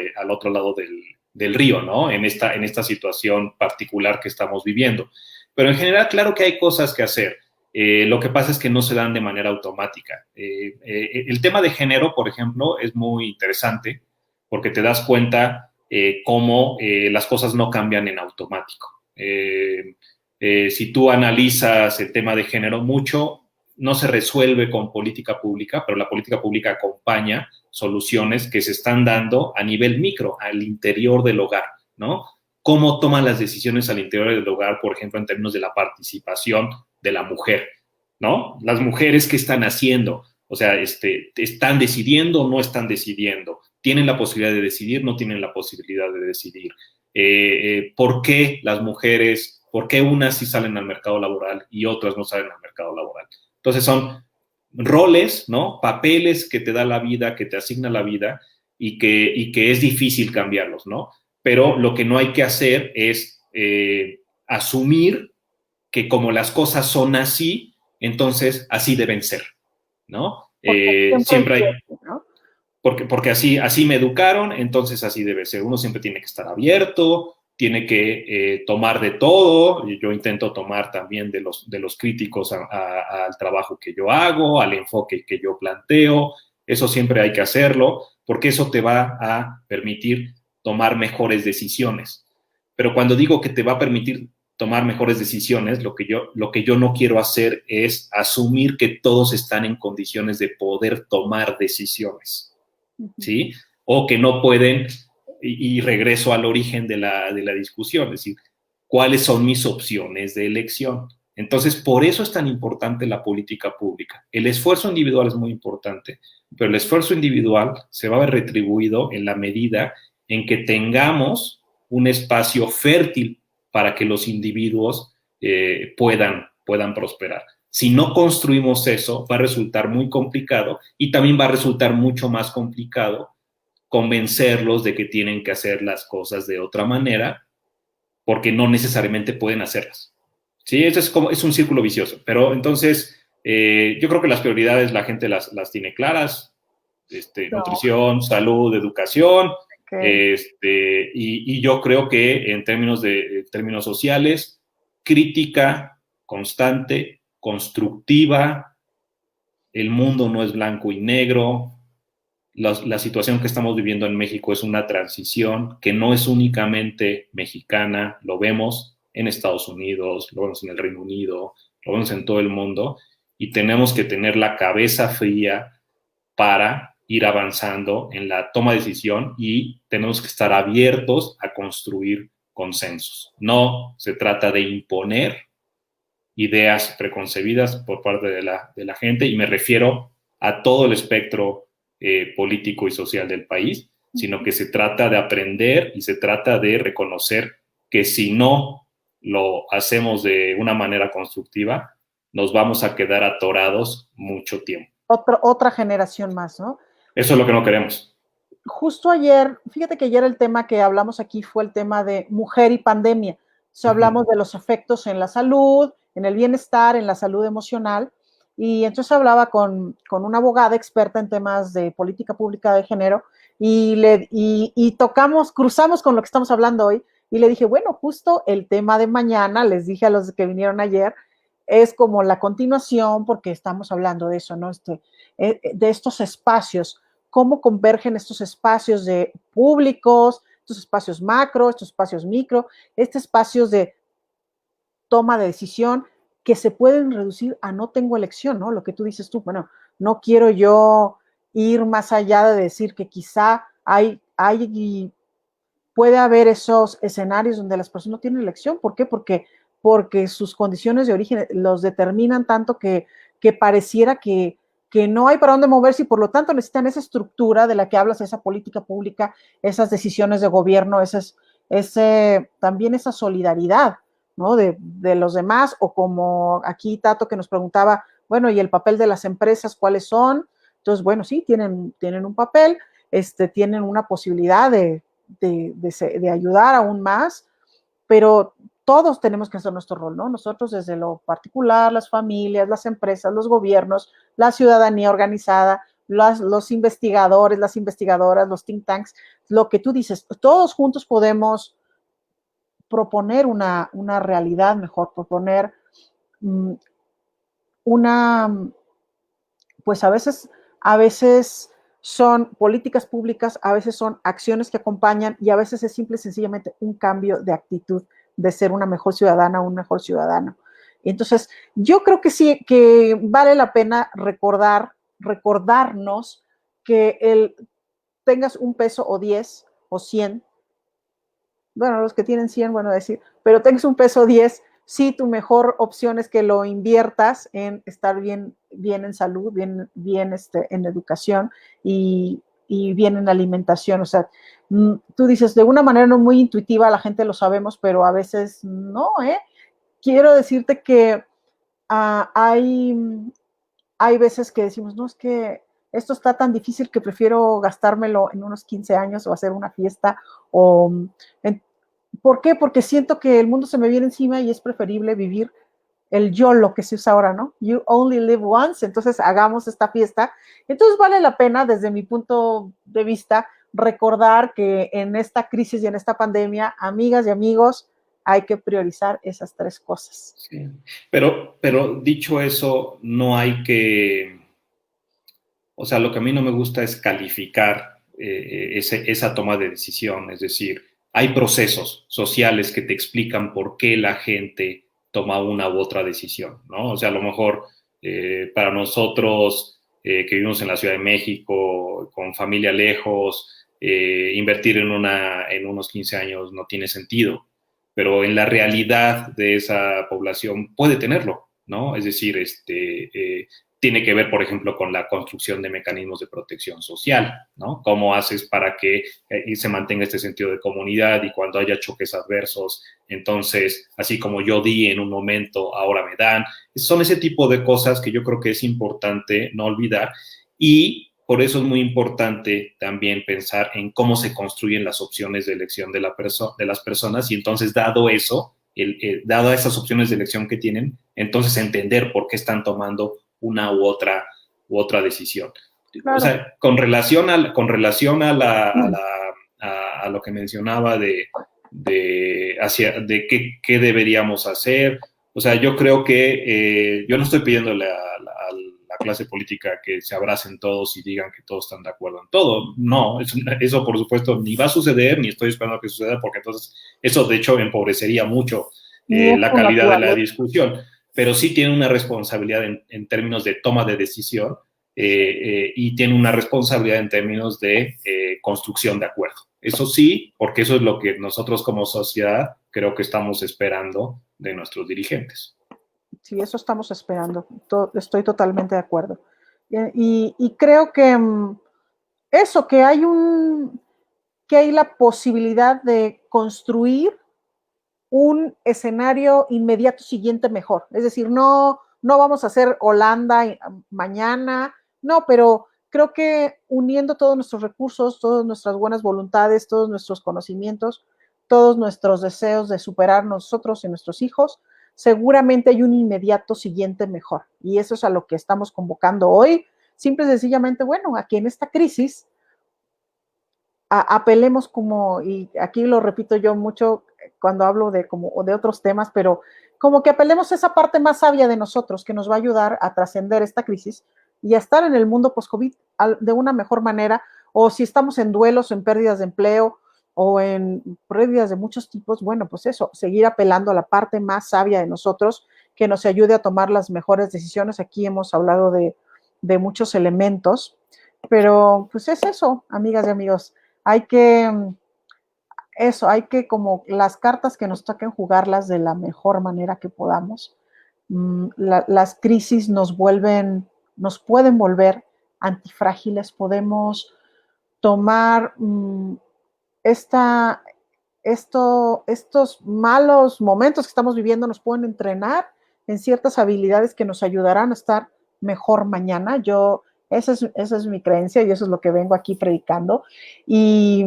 del río, ¿no? En esta situación particular que estamos viviendo. Pero en general, claro que hay cosas que hacer. Lo que pasa es que no se dan de manera automática. El tema de género, por ejemplo, es muy interesante porque te das cuenta cómo las cosas no cambian en automático. Si tú analizas el tema de género, mucho no se resuelve con política pública, pero la política pública acompaña soluciones que se están dando a nivel micro, al interior del hogar, ¿no? Cómo toman las decisiones al interior del hogar, por ejemplo, en términos de la participación de la mujer, ¿no? Las mujeres, ¿qué están haciendo? O sea, ¿están decidiendo o no están decidiendo? ¿Tienen la posibilidad de decidir? ¿No tienen la posibilidad de decidir? ¿Por qué las mujeres, por qué unas sí salen al mercado laboral y otras no salen al mercado laboral? Entonces son roles, ¿no? Papeles que te da la vida, que te asigna la vida y que es difícil cambiarlos, ¿no? Pero lo que no hay que hacer es asumir que como las cosas son así, entonces así deben ser, ¿no? Siempre hay, ¿no? porque así me educaron, entonces así debe ser. Uno siempre tiene que estar abierto, tiene que tomar de todo. Yo intento tomar también de los críticos al trabajo que yo hago, al enfoque que yo planteo. Eso siempre hay que hacerlo, porque eso te va a permitir tomar mejores decisiones. Pero cuando digo que te va a permitir tomar mejores decisiones, lo que yo no quiero hacer es asumir que todos están en condiciones de poder tomar decisiones, ¿sí? O que no pueden, y regreso al origen de la discusión, es decir, ¿cuáles son mis opciones de elección? Entonces, por eso es tan importante la política pública. El esfuerzo individual es muy importante, pero el esfuerzo individual se va a ver retribuido en la medida en que tengamos un espacio fértil para que los individuos puedan prosperar. Si no construimos eso, va a resultar muy complicado y también va a resultar mucho más complicado convencerlos de que tienen que hacer las cosas de otra manera porque no necesariamente pueden hacerlas. Sí, eso es un círculo vicioso. Pero entonces, yo creo que las prioridades la gente las tiene claras. No, Nutrición, salud, educación. okay. Y yo creo que en términos sociales, crítica constante, constructiva, el mundo no es blanco y negro, la situación que estamos viviendo en México es una transición que no es únicamente mexicana, lo vemos en Estados Unidos, lo vemos en el Reino Unido, lo vemos en todo el mundo, y tenemos que tener la cabeza fría para ir avanzando en la toma de decisión y tenemos que estar abiertos a construir consensos. No se trata de imponer ideas preconcebidas por parte de la gente, y me refiero a todo el espectro político y social del país, sino que se trata de aprender y se trata de reconocer que si no lo hacemos de una manera constructiva, nos vamos a quedar atorados mucho tiempo. Otra generación más, ¿no? Eso es lo que no queremos. Justo ayer, fíjate que ayer el tema que hablamos aquí fue el tema de mujer y pandemia. O sea, hablamos de los efectos en la salud, en el bienestar, en la salud emocional. Y entonces hablaba con una abogada experta en temas de política pública de género y cruzamos con lo que estamos hablando hoy. Y le dije, bueno, justo el tema de mañana, les dije a los que vinieron ayer, es como la continuación, porque estamos hablando de eso, ¿no? De estos espacios, cómo convergen estos espacios de públicos, estos espacios macro, estos espacios micro, estos espacios de toma de decisión que se pueden reducir a no tengo elección, ¿no? Lo que tú dices tú, bueno, no quiero yo ir más allá de decir que quizá puede haber esos escenarios donde las personas no tienen elección. ¿Por qué? Porque sus condiciones de origen los determinan tanto que pareciera que no hay para dónde moverse y por lo tanto necesitan esa estructura de la que hablas, esa política pública, esas decisiones de gobierno, también esa solidaridad, ¿no? De los demás, o como aquí Tato que nos preguntaba, bueno, ¿y el papel de las empresas cuáles son? Entonces, bueno, sí, tienen un papel, tienen una posibilidad de ayudar aún más, pero todos tenemos que hacer nuestro rol, ¿no? Nosotros desde lo particular, las familias, las empresas, los gobiernos, la ciudadanía organizada, los investigadores, las investigadoras, los think tanks, lo que tú dices, todos juntos podemos proponer una realidad mejor, proponer una, pues a veces son políticas públicas, a veces son acciones que acompañan y a veces es simple y sencillamente un cambio de actitud de ser una mejor ciudadana o un mejor ciudadano. Entonces, yo creo que sí, que vale la pena recordarnos que tengas un peso o 10 o 100, bueno, los que tienen 100, bueno, decir, pero tengas un peso o 10, sí, tu mejor opción es que lo inviertas en estar bien en salud, bien en educación y bien en alimentación. O sea, tú dices, de una manera no muy intuitiva, la gente lo sabemos, pero a veces no, ¿eh? Quiero decirte que hay veces que decimos, no, es que esto está tan difícil que prefiero gastármelo en unos 15 años o hacer una fiesta o ¿por qué? Porque siento que el mundo se me viene encima y es preferible vivir el YOLO que se usa ahora, ¿no? You only live once, entonces hagamos esta fiesta. Entonces vale la pena, desde mi punto de vista, recordar que en esta crisis y en esta pandemia, amigas y amigos, hay que priorizar esas tres cosas. Sí. Pero dicho eso, no hay que, o sea, lo que a mí no me gusta es calificar esa toma de decisión, es decir, hay procesos sociales que te explican por qué la gente toma una u otra decisión, ¿no? O sea, a lo mejor para nosotros que vivimos en la Ciudad de México, con familia lejos, invertir en unos 15 años no tiene sentido, pero en la realidad de esa población puede tenerlo, ¿no? Es decir, tiene que ver, por ejemplo, con la construcción de mecanismos de protección social, ¿no? ¿Cómo haces para que se mantenga este sentido de comunidad y cuando haya choques adversos, entonces, así como yo di en un momento, ahora me dan? Son ese tipo de cosas que yo creo que es importante no olvidar y por eso es muy importante también pensar en cómo se construyen las opciones de elección de las personas y entonces, dado eso, dado esas opciones de elección que tienen, entonces entender por qué están tomando una u otra decisión. Claro. O sea, con relación a lo que mencionaba de qué deberíamos hacer, o sea, yo creo que yo no estoy pidiéndole a la clase política que se abracen todos y digan que todos están de acuerdo en todo. No, eso por supuesto ni va a suceder, ni estoy esperando que suceda, porque entonces eso de hecho empobrecería mucho la calidad de la discusión. Pero sí tiene una responsabilidad en términos de toma de decisión y tiene una responsabilidad en términos de construcción de acuerdo. Eso sí, porque eso es lo que nosotros como sociedad creo que estamos esperando de nuestros dirigentes. Sí, eso estamos esperando. Estoy totalmente de acuerdo. Y creo que eso, que hay la posibilidad de construir un escenario inmediato siguiente mejor. Es decir, no vamos a hacer Holanda mañana, no, pero creo que uniendo todos nuestros recursos, todas nuestras buenas voluntades, todos nuestros conocimientos, todos nuestros deseos de superar nosotros y nuestros hijos, seguramente hay un inmediato siguiente mejor. Y eso es a lo que estamos convocando hoy. Simple y sencillamente, bueno, aquí en esta crisis, apelemos como, y aquí lo repito yo mucho cuando hablo de otros temas, pero como que apelemos a esa parte más sabia de nosotros que nos va a ayudar a trascender esta crisis y a estar en el mundo post-COVID de una mejor manera, o si estamos en duelos, en pérdidas de empleo o en pérdidas de muchos tipos, bueno, pues eso, seguir apelando a la parte más sabia de nosotros que nos ayude a tomar las mejores decisiones. Aquí hemos hablado de muchos elementos, pero pues es eso, amigas y amigos. Hay que como las cartas que nos toquen jugarlas de la mejor manera que podamos. Las crisis nos pueden volver antifrágiles, podemos tomar estos malos momentos que estamos viviendo, nos pueden entrenar en ciertas habilidades que nos ayudarán a estar mejor mañana. Yo Esa es mi creencia y eso es lo que vengo aquí predicando. Y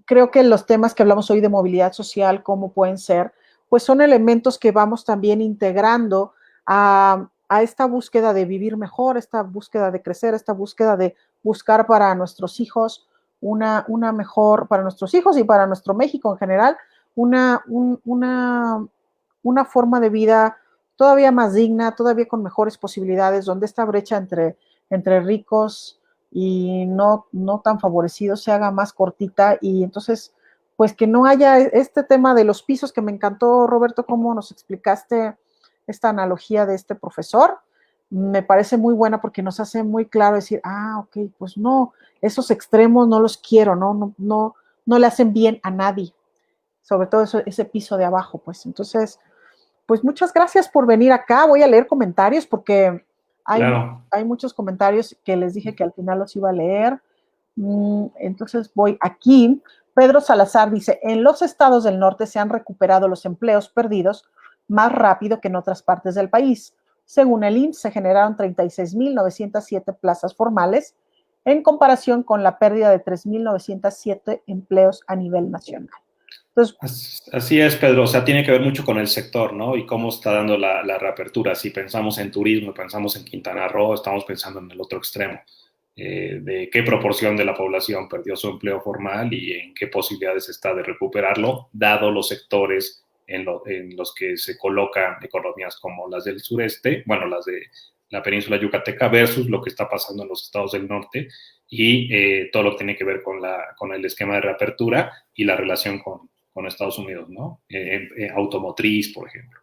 creo que los temas que hablamos hoy de movilidad social, cómo pueden ser, pues son elementos que vamos también integrando a esta búsqueda de vivir mejor, esta búsqueda de crecer, esta búsqueda de buscar para nuestros hijos una mejor, para nuestros hijos y para nuestro México en general, una, un, una forma de vida todavía más digna, todavía con mejores posibilidades, donde esta brecha entre ricos y no tan favorecidos se haga más cortita y entonces, pues que no haya este tema de los pisos que me encantó, Roberto, cómo nos explicaste esta analogía de este profesor. Me parece muy buena porque nos hace muy claro decir, ok, pues no, esos extremos no los quiero, no le hacen bien a nadie, sobre todo ese piso de abajo, pues. Entonces, pues muchas gracias por venir acá. Voy a leer comentarios porque hay, Claro. hay muchos comentarios que les dije que al final los iba a leer. Entonces voy aquí. Pedro Salazar dice, en los estados del norte se han recuperado los empleos perdidos más rápido que en otras partes del país. Según el IMSS, se generaron 36.907 plazas formales en comparación con la pérdida de 3.907 empleos a nivel nacional. Entonces, Así es, Pedro. O sea, tiene que ver mucho con el sector, ¿no? Y cómo está dando la reapertura. Si pensamos en turismo, pensamos en Quintana Roo, estamos pensando en el otro extremo. De qué proporción de la población perdió su empleo formal y en qué posibilidades está de recuperarlo, dado los sectores en los que se colocan economías como las del sureste, bueno, las de la península yucateca versus lo que está pasando en los estados del norte y todo lo que tiene que ver con el esquema de reapertura y la relación con Estados Unidos, ¿no? Automotriz, por ejemplo.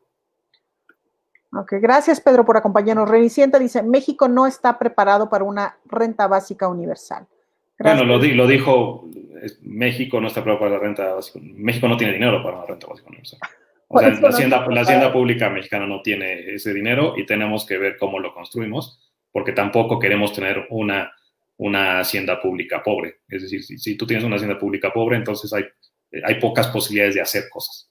Ok, gracias Pedro por acompañarnos. Renicienta dice, México no está preparado para una renta básica universal. Bueno, Gracias. lo dijo, México no está preparado para la renta básica. México no tiene dinero para una renta básica universal. O Por sea, eso no está la hacienda preparado. pública mexicana no tiene ese dinero y tenemos que ver cómo lo construimos, porque tampoco queremos tener una hacienda pública pobre. Es decir, si tú tienes una hacienda pública pobre, entonces hay pocas posibilidades de hacer cosas.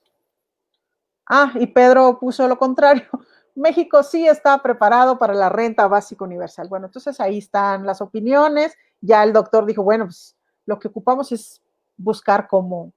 Y Pedro puso lo contrario. México sí está preparado para la renta básica universal. Bueno, entonces ahí están las opiniones. Ya el doctor dijo, bueno, pues lo que ocupamos es buscar cómo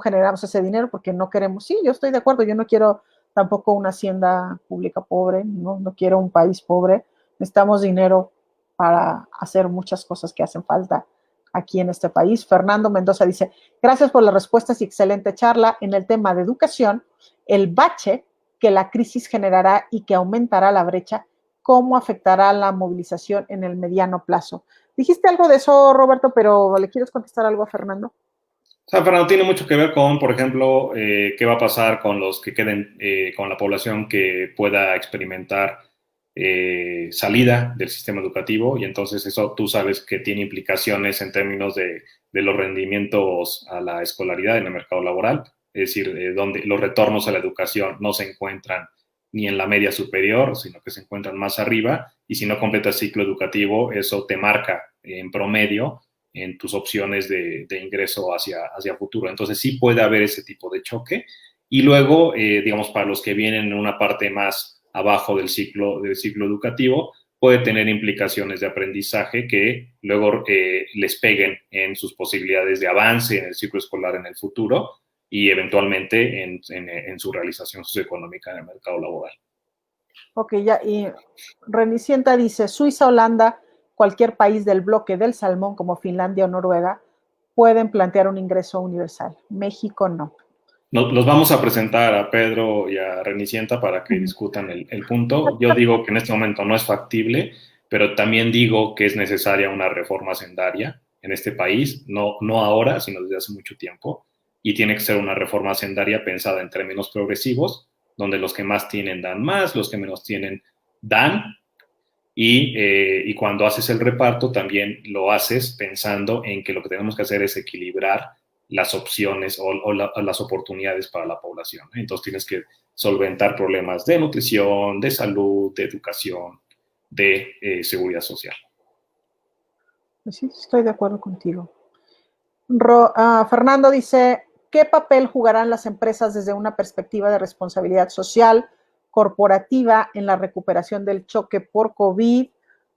generamos ese dinero, porque no queremos, sí, yo estoy de acuerdo, yo no quiero tampoco una hacienda pública pobre, no quiero un país pobre. Necesitamos dinero para hacer muchas cosas que hacen falta aquí en este país. Fernando Mendoza dice, gracias por las respuestas y excelente charla en el tema de educación. El bache que la crisis generará y que aumentará la brecha, cómo afectará la movilización en el mediano plazo. Dijiste algo de eso, Roberto, pero ¿le quieres contestar algo a Fernando? O sea, Fernando, tiene mucho que ver con, por ejemplo, qué va a pasar con los que queden, con la población que pueda experimentar salida del sistema educativo y entonces eso tú sabes que tiene implicaciones en términos de los rendimientos a la escolaridad en el mercado laboral, es decir, donde los retornos a la educación no se encuentran ni en la media superior, sino que se encuentran más arriba y si no completas el ciclo educativo, eso te marca en promedio en tus opciones de ingreso hacia futuro. Entonces sí puede haber ese tipo de choque. Y luego, digamos, para los que vienen en una parte más abajo del ciclo educativo, puede tener implicaciones de aprendizaje que luego les peguen en sus posibilidades de avance en el ciclo escolar en el futuro y eventualmente en su realización socioeconómica en el mercado laboral. Ok, ya, y Renicienta dice, Suiza, Holanda, cualquier país del bloque del salmón como Finlandia o Noruega pueden plantear un ingreso universal. México no. Los vamos a presentar a Pedro y a Renicienta para que discutan el punto. Yo digo que en este momento no es factible, pero también digo que es necesaria una reforma sendaria en este país, no ahora, sino desde hace mucho tiempo, y tiene que ser una reforma sendaria pensada en términos progresivos, donde los que más tienen dan más, los que menos tienen dan, y cuando haces el reparto también lo haces pensando en que lo que tenemos que hacer es equilibrar las opciones o las oportunidades para la población. Entonces tienes que solventar problemas de nutrición, de salud, de educación, de seguridad social. Pues sí, estoy de acuerdo contigo. Fernando dice, ¿qué papel jugarán las empresas desde una perspectiva de responsabilidad social corporativa en la recuperación del choque por COVID?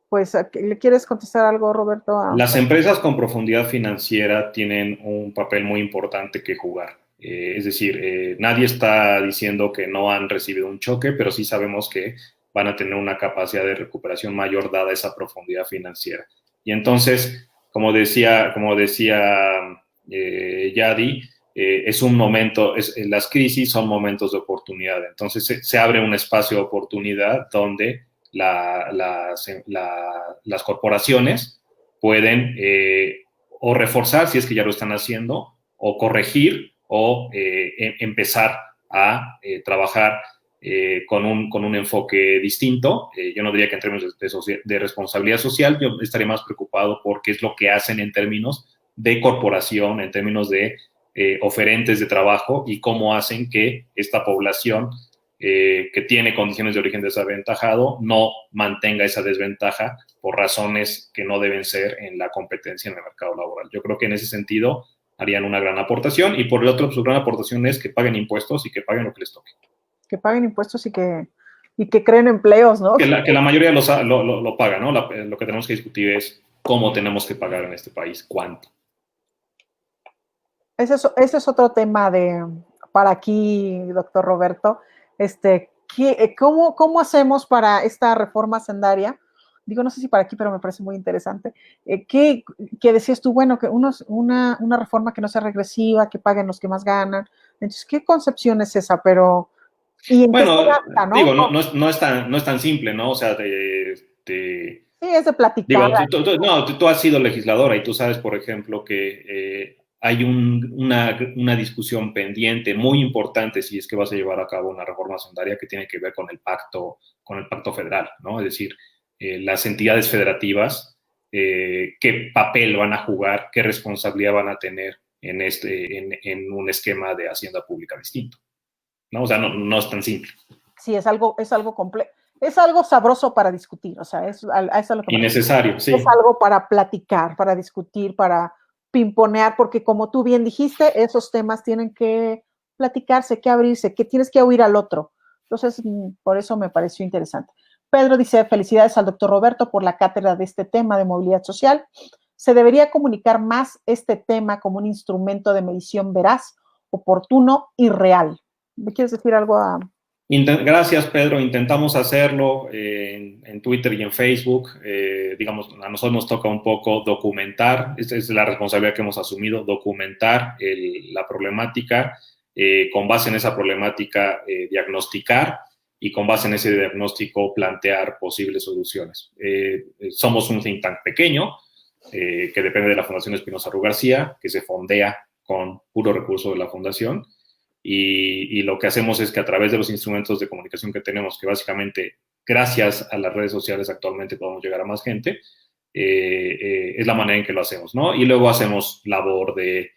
pues, ¿le quieres contestar algo, Roberto? Las empresas con profundidad financiera tienen un papel muy importante que jugar. Es decir, nadie está diciendo que no han recibido un choque, pero sí sabemos que van a tener una capacidad de recuperación mayor dada esa profundidad financiera. Y entonces, como decía Yadi, es un momento, las crisis son momentos de oportunidad. Entonces se abre un espacio de oportunidad donde las corporaciones pueden o reforzar si es que ya lo están haciendo, o corregir o empezar a trabajar con un enfoque distinto. Yo no diría que en términos de responsabilidad social, yo estaría más preocupado por qué es lo que hacen en términos de corporación, en términos de oferentes de trabajo y cómo hacen que esta población que tiene condiciones de origen desaventajado no mantenga esa desventaja por razones que no deben ser en la competencia en el mercado laboral. Yo creo que en ese sentido harían una gran aportación y por el otro, su gran aportación es que paguen impuestos y que paguen lo que les toque. Que paguen impuestos y que creen empleos, ¿no? Que la mayoría lo paga, ¿no? Lo que tenemos que discutir es cómo tenemos que pagar en este país, cuánto. Ese es otro tema para aquí, doctor Roberto. ¿Cómo hacemos para esta reforma hacendaria? Digo, no sé si para aquí, pero me parece muy interesante. ¿Qué decías tú? Bueno, que una reforma que no sea regresiva, que paguen los que más ganan. Entonces, ¿qué concepción es esa? Pero, ¿y en qué se Bueno, gasta, no? digo, no es tan simple, ¿no? O sea, Sí, es de platicar. digo, tú has sido legisladora y tú sabes, por ejemplo, que hay una discusión pendiente muy importante si es que vas a llevar a cabo una reforma hacendaria que tiene que ver con el pacto federal, ¿no? Es decir, las entidades federativas, qué papel van a jugar, qué responsabilidad van a tener en un esquema de hacienda pública distinto, ¿no? O sea, no es tan simple. Sí, es algo complejo. Es algo sabroso para discutir, o sea, es a lo que me refiero. Innecesario, Es sí. algo para platicar, para discutir, para pimponear, porque como tú bien dijiste, esos temas tienen que platicarse, que abrirse, que tienes que oír al otro. Entonces, por eso me pareció interesante. Pedro dice, felicidades al doctor Roberto por la cátedra de este tema de movilidad social. Se debería comunicar más este tema como un instrumento de medición veraz, oportuno y real. ¿Me quieres decir algo a... Gracias, Pedro. Intentamos hacerlo en Twitter y en Facebook. Digamos, a nosotros nos toca un poco documentar, esta es la responsabilidad que hemos asumido, documentar la problemática, con base en esa problemática diagnosticar y con base en ese diagnóstico plantear posibles soluciones. Somos un think tank pequeño que depende de la Fundación Espinosa Rú García, que se fondea con puro recurso de la Fundación. Y lo que hacemos es que a través de los instrumentos de comunicación que tenemos, que básicamente gracias a las redes sociales actualmente podemos llegar a más gente, es la manera en que lo hacemos, ¿no? Y luego hacemos labor de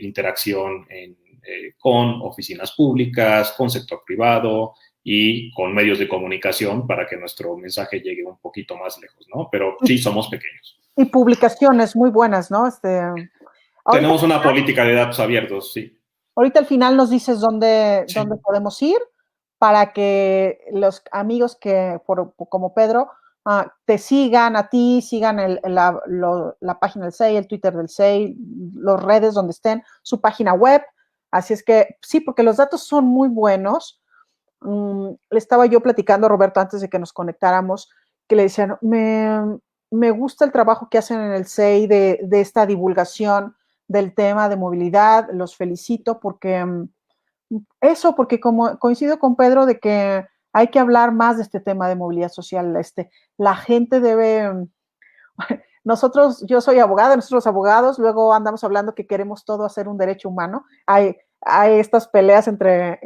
interacción con oficinas públicas, con sector privado y con medios de comunicación para que nuestro mensaje llegue un poquito más lejos, ¿no? Pero sí somos pequeños. Y publicaciones muy buenas, ¿no? Tenemos una política de datos abiertos, sí. Ahorita al final nos dices dónde podemos ir para que los amigos como Pedro te sigan a ti, sigan la página del SEI, el Twitter del SEI, las redes donde estén, su página web. Así es que sí, porque los datos son muy buenos. Le estaba yo platicando a Roberto antes de que nos conectáramos, que le decían, me gusta el trabajo que hacen en el SEI de esta divulgación del tema de movilidad, los felicito porque porque como coincido con Pedro de que hay que hablar más de este tema de movilidad social, la gente debe, yo soy abogada, nosotros abogados, luego andamos hablando que queremos todo hacer un derecho humano, hay estas peleas entre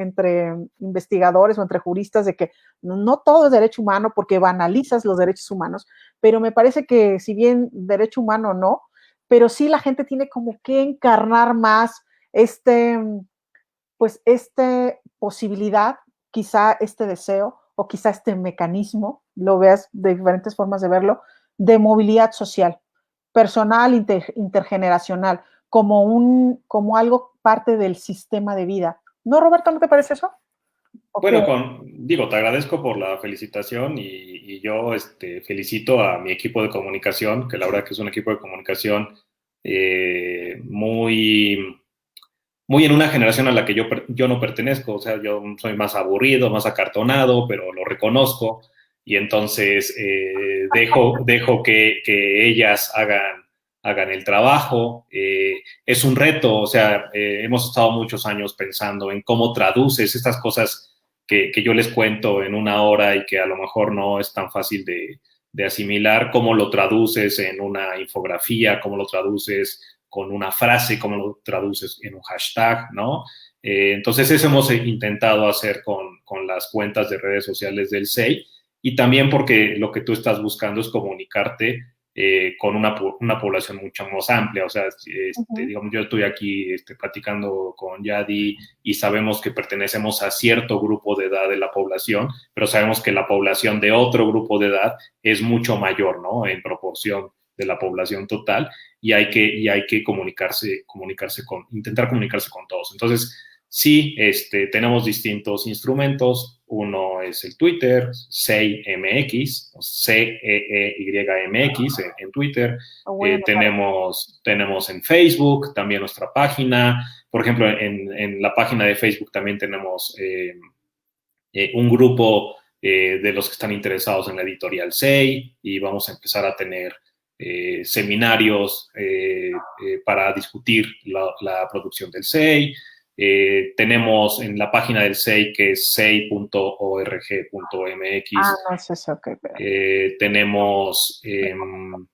investigadores o entre juristas de que no todo es derecho humano porque banalizas los derechos humanos, pero me parece que si bien derecho humano no, pero sí la gente tiene como que encarnar más pues posibilidad, quizá este deseo o quizá este mecanismo, lo veas de diferentes formas de verlo, de movilidad social, personal, intergeneracional, como algo parte del sistema de vida. ¿No, Roberto, no te parece eso? Ok, Bueno, te agradezco por la felicitación y yo felicito a mi equipo de comunicación, que la verdad que es un equipo de comunicación muy, muy en una generación a la que yo no pertenezco. O sea, yo soy más aburrido, más acartonado, pero lo reconozco y entonces dejo que ellas hagan el trabajo. Es un reto, o sea, hemos estado muchos años pensando en cómo traduces estas cosas que yo les cuento en una hora y que a lo mejor no es tan fácil de asimilar, cómo lo traduces en una infografía, cómo lo traduces con una frase, cómo lo traduces en un hashtag, ¿no? Entonces eso hemos intentado hacer con las cuentas de redes sociales del SEI y también porque lo que tú estás buscando es comunicarte con una población mucho más amplia. O sea, ujú, digamos, yo estoy aquí platicando con Yadi y sabemos que pertenecemos a cierto grupo de edad de la población, pero sabemos que la población de otro grupo de edad es mucho mayor, ¿no? En proporción de la población total y hay que intentar comunicarse con todos. Entonces, sí, tenemos distintos instrumentos. Uno es el Twitter, CEIMX, CEEYMX en Twitter. bueno, Tenemos en Facebook también nuestra página. Por ejemplo, en la página de Facebook también tenemos un grupo de los que están interesados en la editorial SEI y vamos a empezar a tener seminarios para discutir la producción del SEI. Tenemos en la página del SEI que es sei.org.mx. no es eso, ok, pero. Tenemos,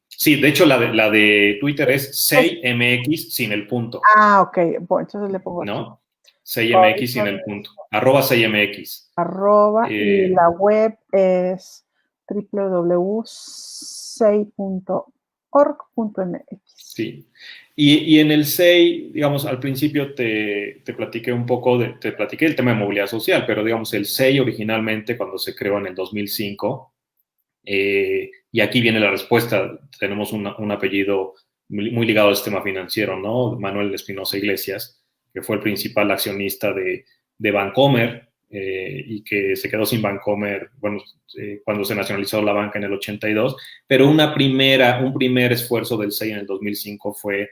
sí, de hecho la de Twitter es Es- SEIMX sin el punto, ok, bueno, entonces le pongo aquí. ¿no? SEIMX sin Código el punto, @SEIMX. y Eh, la web es www.sei.org.mx. sí. Y en el SEI, digamos, al principio te platiqué un poco, te platiqué el tema de movilidad social, pero digamos, el SEI originalmente, cuando se creó en el 2005, y aquí viene la respuesta, tenemos un apellido muy ligado al sistema financiero, ¿no? Manuel Espinosa Iglesias, que fue el principal accionista de Bancomer y que se quedó sin Bancomer, bueno, cuando se nacionalizó la banca en el 82, pero un primer esfuerzo del SEI en el 2005 fue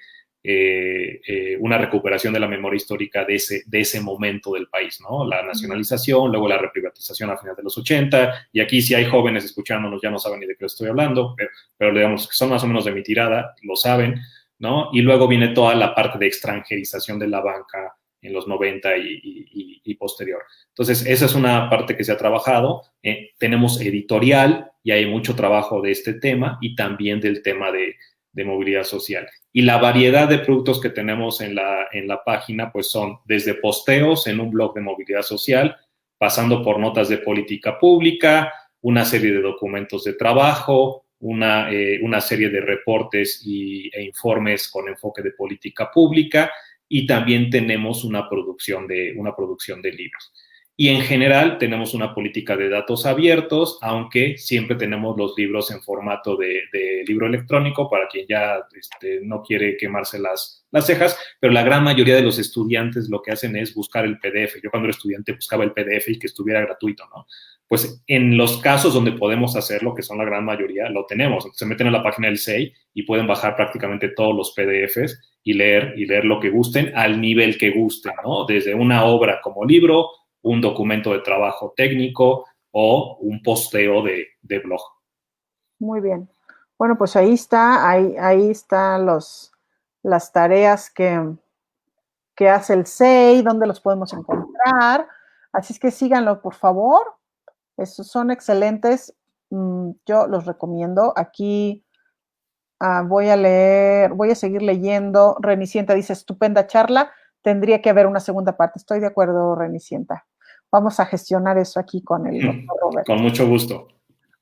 una recuperación de la memoria histórica de ese momento del país, ¿no? La nacionalización, luego la reprivatización a finales de los 80, y aquí si hay jóvenes escuchándonos ya no saben ni de qué estoy hablando, pero digamos que son más o menos de mi tirada, lo saben, ¿no? Y luego viene toda la parte de extranjerización de la banca en los 90 y posterior. Entonces, esa es una parte que se ha trabajado. Tenemos editorial y hay mucho trabajo de este tema y también del tema de movilidad social. Y la variedad de productos que tenemos en la página, pues son desde posteos en un blog de movilidad social, pasando por notas de política pública, una serie de documentos de trabajo, una serie de reportes e informes con enfoque de política pública y también tenemos una producción de libros. Y en general tenemos una política de datos abiertos, aunque siempre tenemos los libros en formato de libro electrónico para quien ya no quiere quemarse las cejas, pero la gran mayoría de los estudiantes lo que hacen es buscar el PDF. Yo cuando era estudiante buscaba el PDF y que estuviera gratuito, ¿no? Pues en los casos donde podemos hacerlo, que son la gran mayoría, lo tenemos. Entonces se meten a la página del SEI y pueden bajar prácticamente todos los PDFs y leer lo que gusten al nivel que gusten, ¿no? Desde una obra como libro, un documento de trabajo técnico o un posteo de blog. Muy bien. Bueno, pues ahí está, ahí están las tareas que hace el SEI, dónde los podemos encontrar. Así es que síganlo, por favor. Esos son excelentes. Yo los recomiendo. Aquí voy a leer, voy a seguir leyendo. Renicienta dice, estupenda charla. Tendría que haber una segunda parte. Estoy de acuerdo, Renicienta. Vamos a gestionar eso aquí con el doctor Con Roberto. mucho gusto.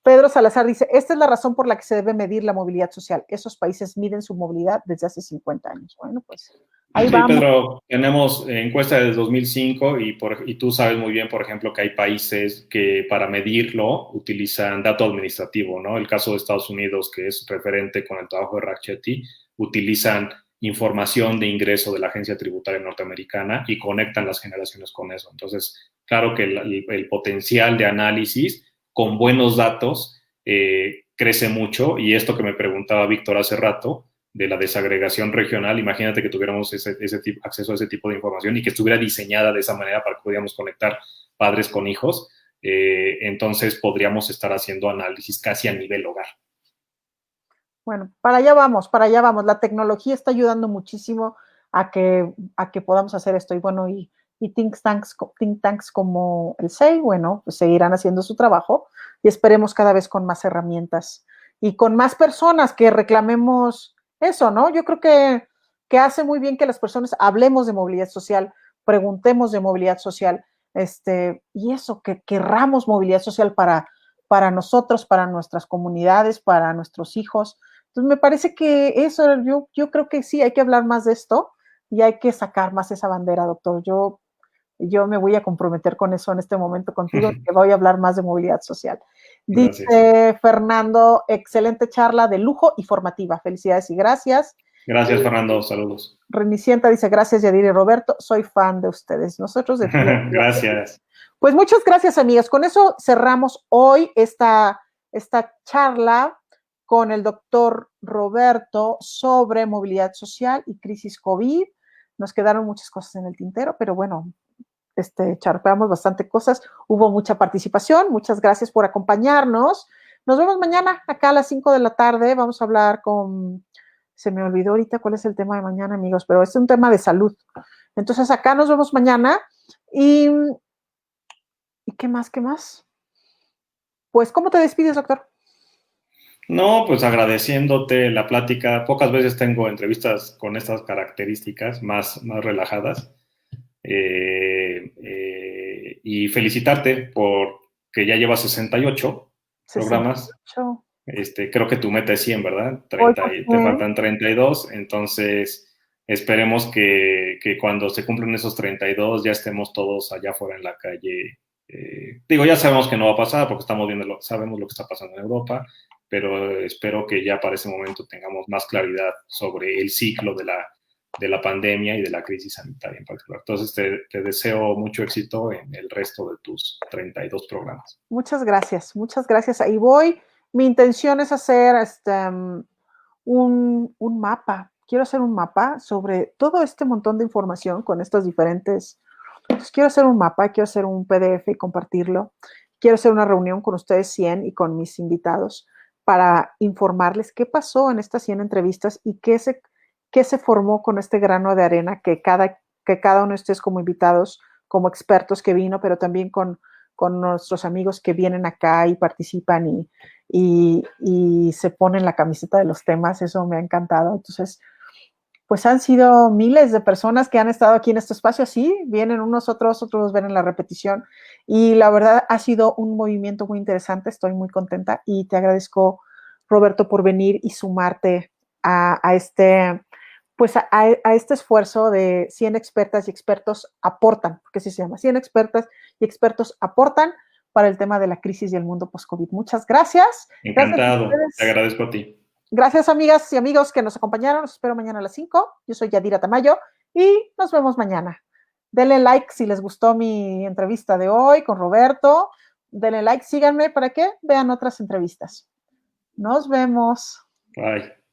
Pedro Salazar dice, esta es la razón por la que se debe medir la movilidad social. Esos países miden su movilidad desde hace 50 años. Bueno, pues ahí Sí, vamos. Pedro, tenemos encuesta desde 2005 y tú sabes muy bien, por ejemplo, que hay países que para medirlo utilizan dato administrativo, ¿no? El caso de Estados Unidos, que es referente con el trabajo de Racchetti, utilizan información de ingreso de la agencia tributaria norteamericana y conectan las generaciones con eso. Entonces, claro que el potencial de análisis con buenos datos crece mucho, y esto que me preguntaba Víctor hace rato, de la desagregación regional, imagínate que tuviéramos acceso a ese tipo de información y que estuviera diseñada de esa manera para que pudiéramos conectar padres con hijos, entonces podríamos estar haciendo análisis casi a nivel hogar. Bueno, para allá vamos, para allá vamos. La tecnología está ayudando muchísimo a que podamos hacer esto. Y bueno, y think tanks como el SEI, bueno, pues seguirán haciendo su trabajo y esperemos cada vez con más herramientas y con más personas que reclamemos eso, ¿no? Yo creo que hace muy bien que las personas hablemos de movilidad social, preguntemos de movilidad social, y eso, que querramos movilidad social para nosotros, para nuestras comunidades, para nuestros hijos. Entonces, me parece que eso, yo creo que sí, hay que hablar más de esto y hay que sacar más esa bandera, doctor. Yo me voy a comprometer con eso en este momento contigo, que voy a hablar más de movilidad social. Gracias. Dice Fernando, excelente charla de lujo y formativa. Felicidades y gracias. Gracias, Fernando. Saludos. Renicienta dice, gracias, Yadir y Roberto. Soy fan de ustedes. Nosotros de Gracias. Pues muchas gracias, amigas. Con eso cerramos hoy esta charla con el doctor Roberto sobre movilidad social y crisis COVID. Nos quedaron muchas cosas en el tintero, pero bueno, charpeamos bastante cosas. Hubo mucha participación. Muchas gracias por acompañarnos. Nos vemos mañana acá a las 5 de la tarde. Vamos a hablar con... Se me olvidó ahorita cuál es el tema de mañana, amigos, pero es un tema de salud. Entonces acá nos vemos mañana y ¿qué más? ¿Qué más? Pues, ¿cómo te despides, doctor? No, pues agradeciéndote la plática. Pocas veces tengo entrevistas con estas características más relajadas. Y felicitarte por que ya llevas 68 programas. 68. Creo que tu meta es 100, ¿verdad? 30 te faltan 32, entonces esperemos que cuando se cumplan esos 32 ya estemos todos allá afuera en la calle. Ya sabemos que no va a pasar porque sabemos lo que está pasando en Europa, pero espero que ya para ese momento tengamos más claridad sobre el ciclo de la pandemia y de la crisis sanitaria en particular. Entonces, te deseo mucho éxito en el resto de tus 32 programas. Muchas gracias, muchas gracias. Ahí voy. Mi intención es hacer un mapa. Quiero hacer un mapa sobre todo este montón de información con estos diferentes. Pues quiero hacer un mapa, quiero hacer un PDF y compartirlo. Quiero hacer una reunión con ustedes 100 y con mis invitados para informarles qué pasó en estas 100 entrevistas y qué se formó con este grano de arena que cada uno de ustedes como invitados, como expertos que vino, pero también con nuestros amigos que vienen acá y participan y se ponen la camiseta de los temas. Eso me ha encantado. Entonces, pues han sido miles de personas que han estado aquí en este espacio. Sí, vienen unos, otros ven en la repetición. Y la verdad ha sido un movimiento muy interesante. Estoy muy contenta y te agradezco, Roberto, por venir y sumarte a este esfuerzo de 100 expertas y expertos aportan, porque así se llama, 100 expertas y expertos aportan para el tema de la crisis y el mundo post-COVID. Muchas gracias. Encantado, te agradezco a ti. Gracias, amigas y amigos que nos acompañaron. Los espero mañana a las 5. Yo soy Yadira Tamayo y nos vemos mañana. Denle like si les gustó mi entrevista de hoy con Roberto. Denle like, síganme para que vean otras entrevistas. Nos vemos. Bye.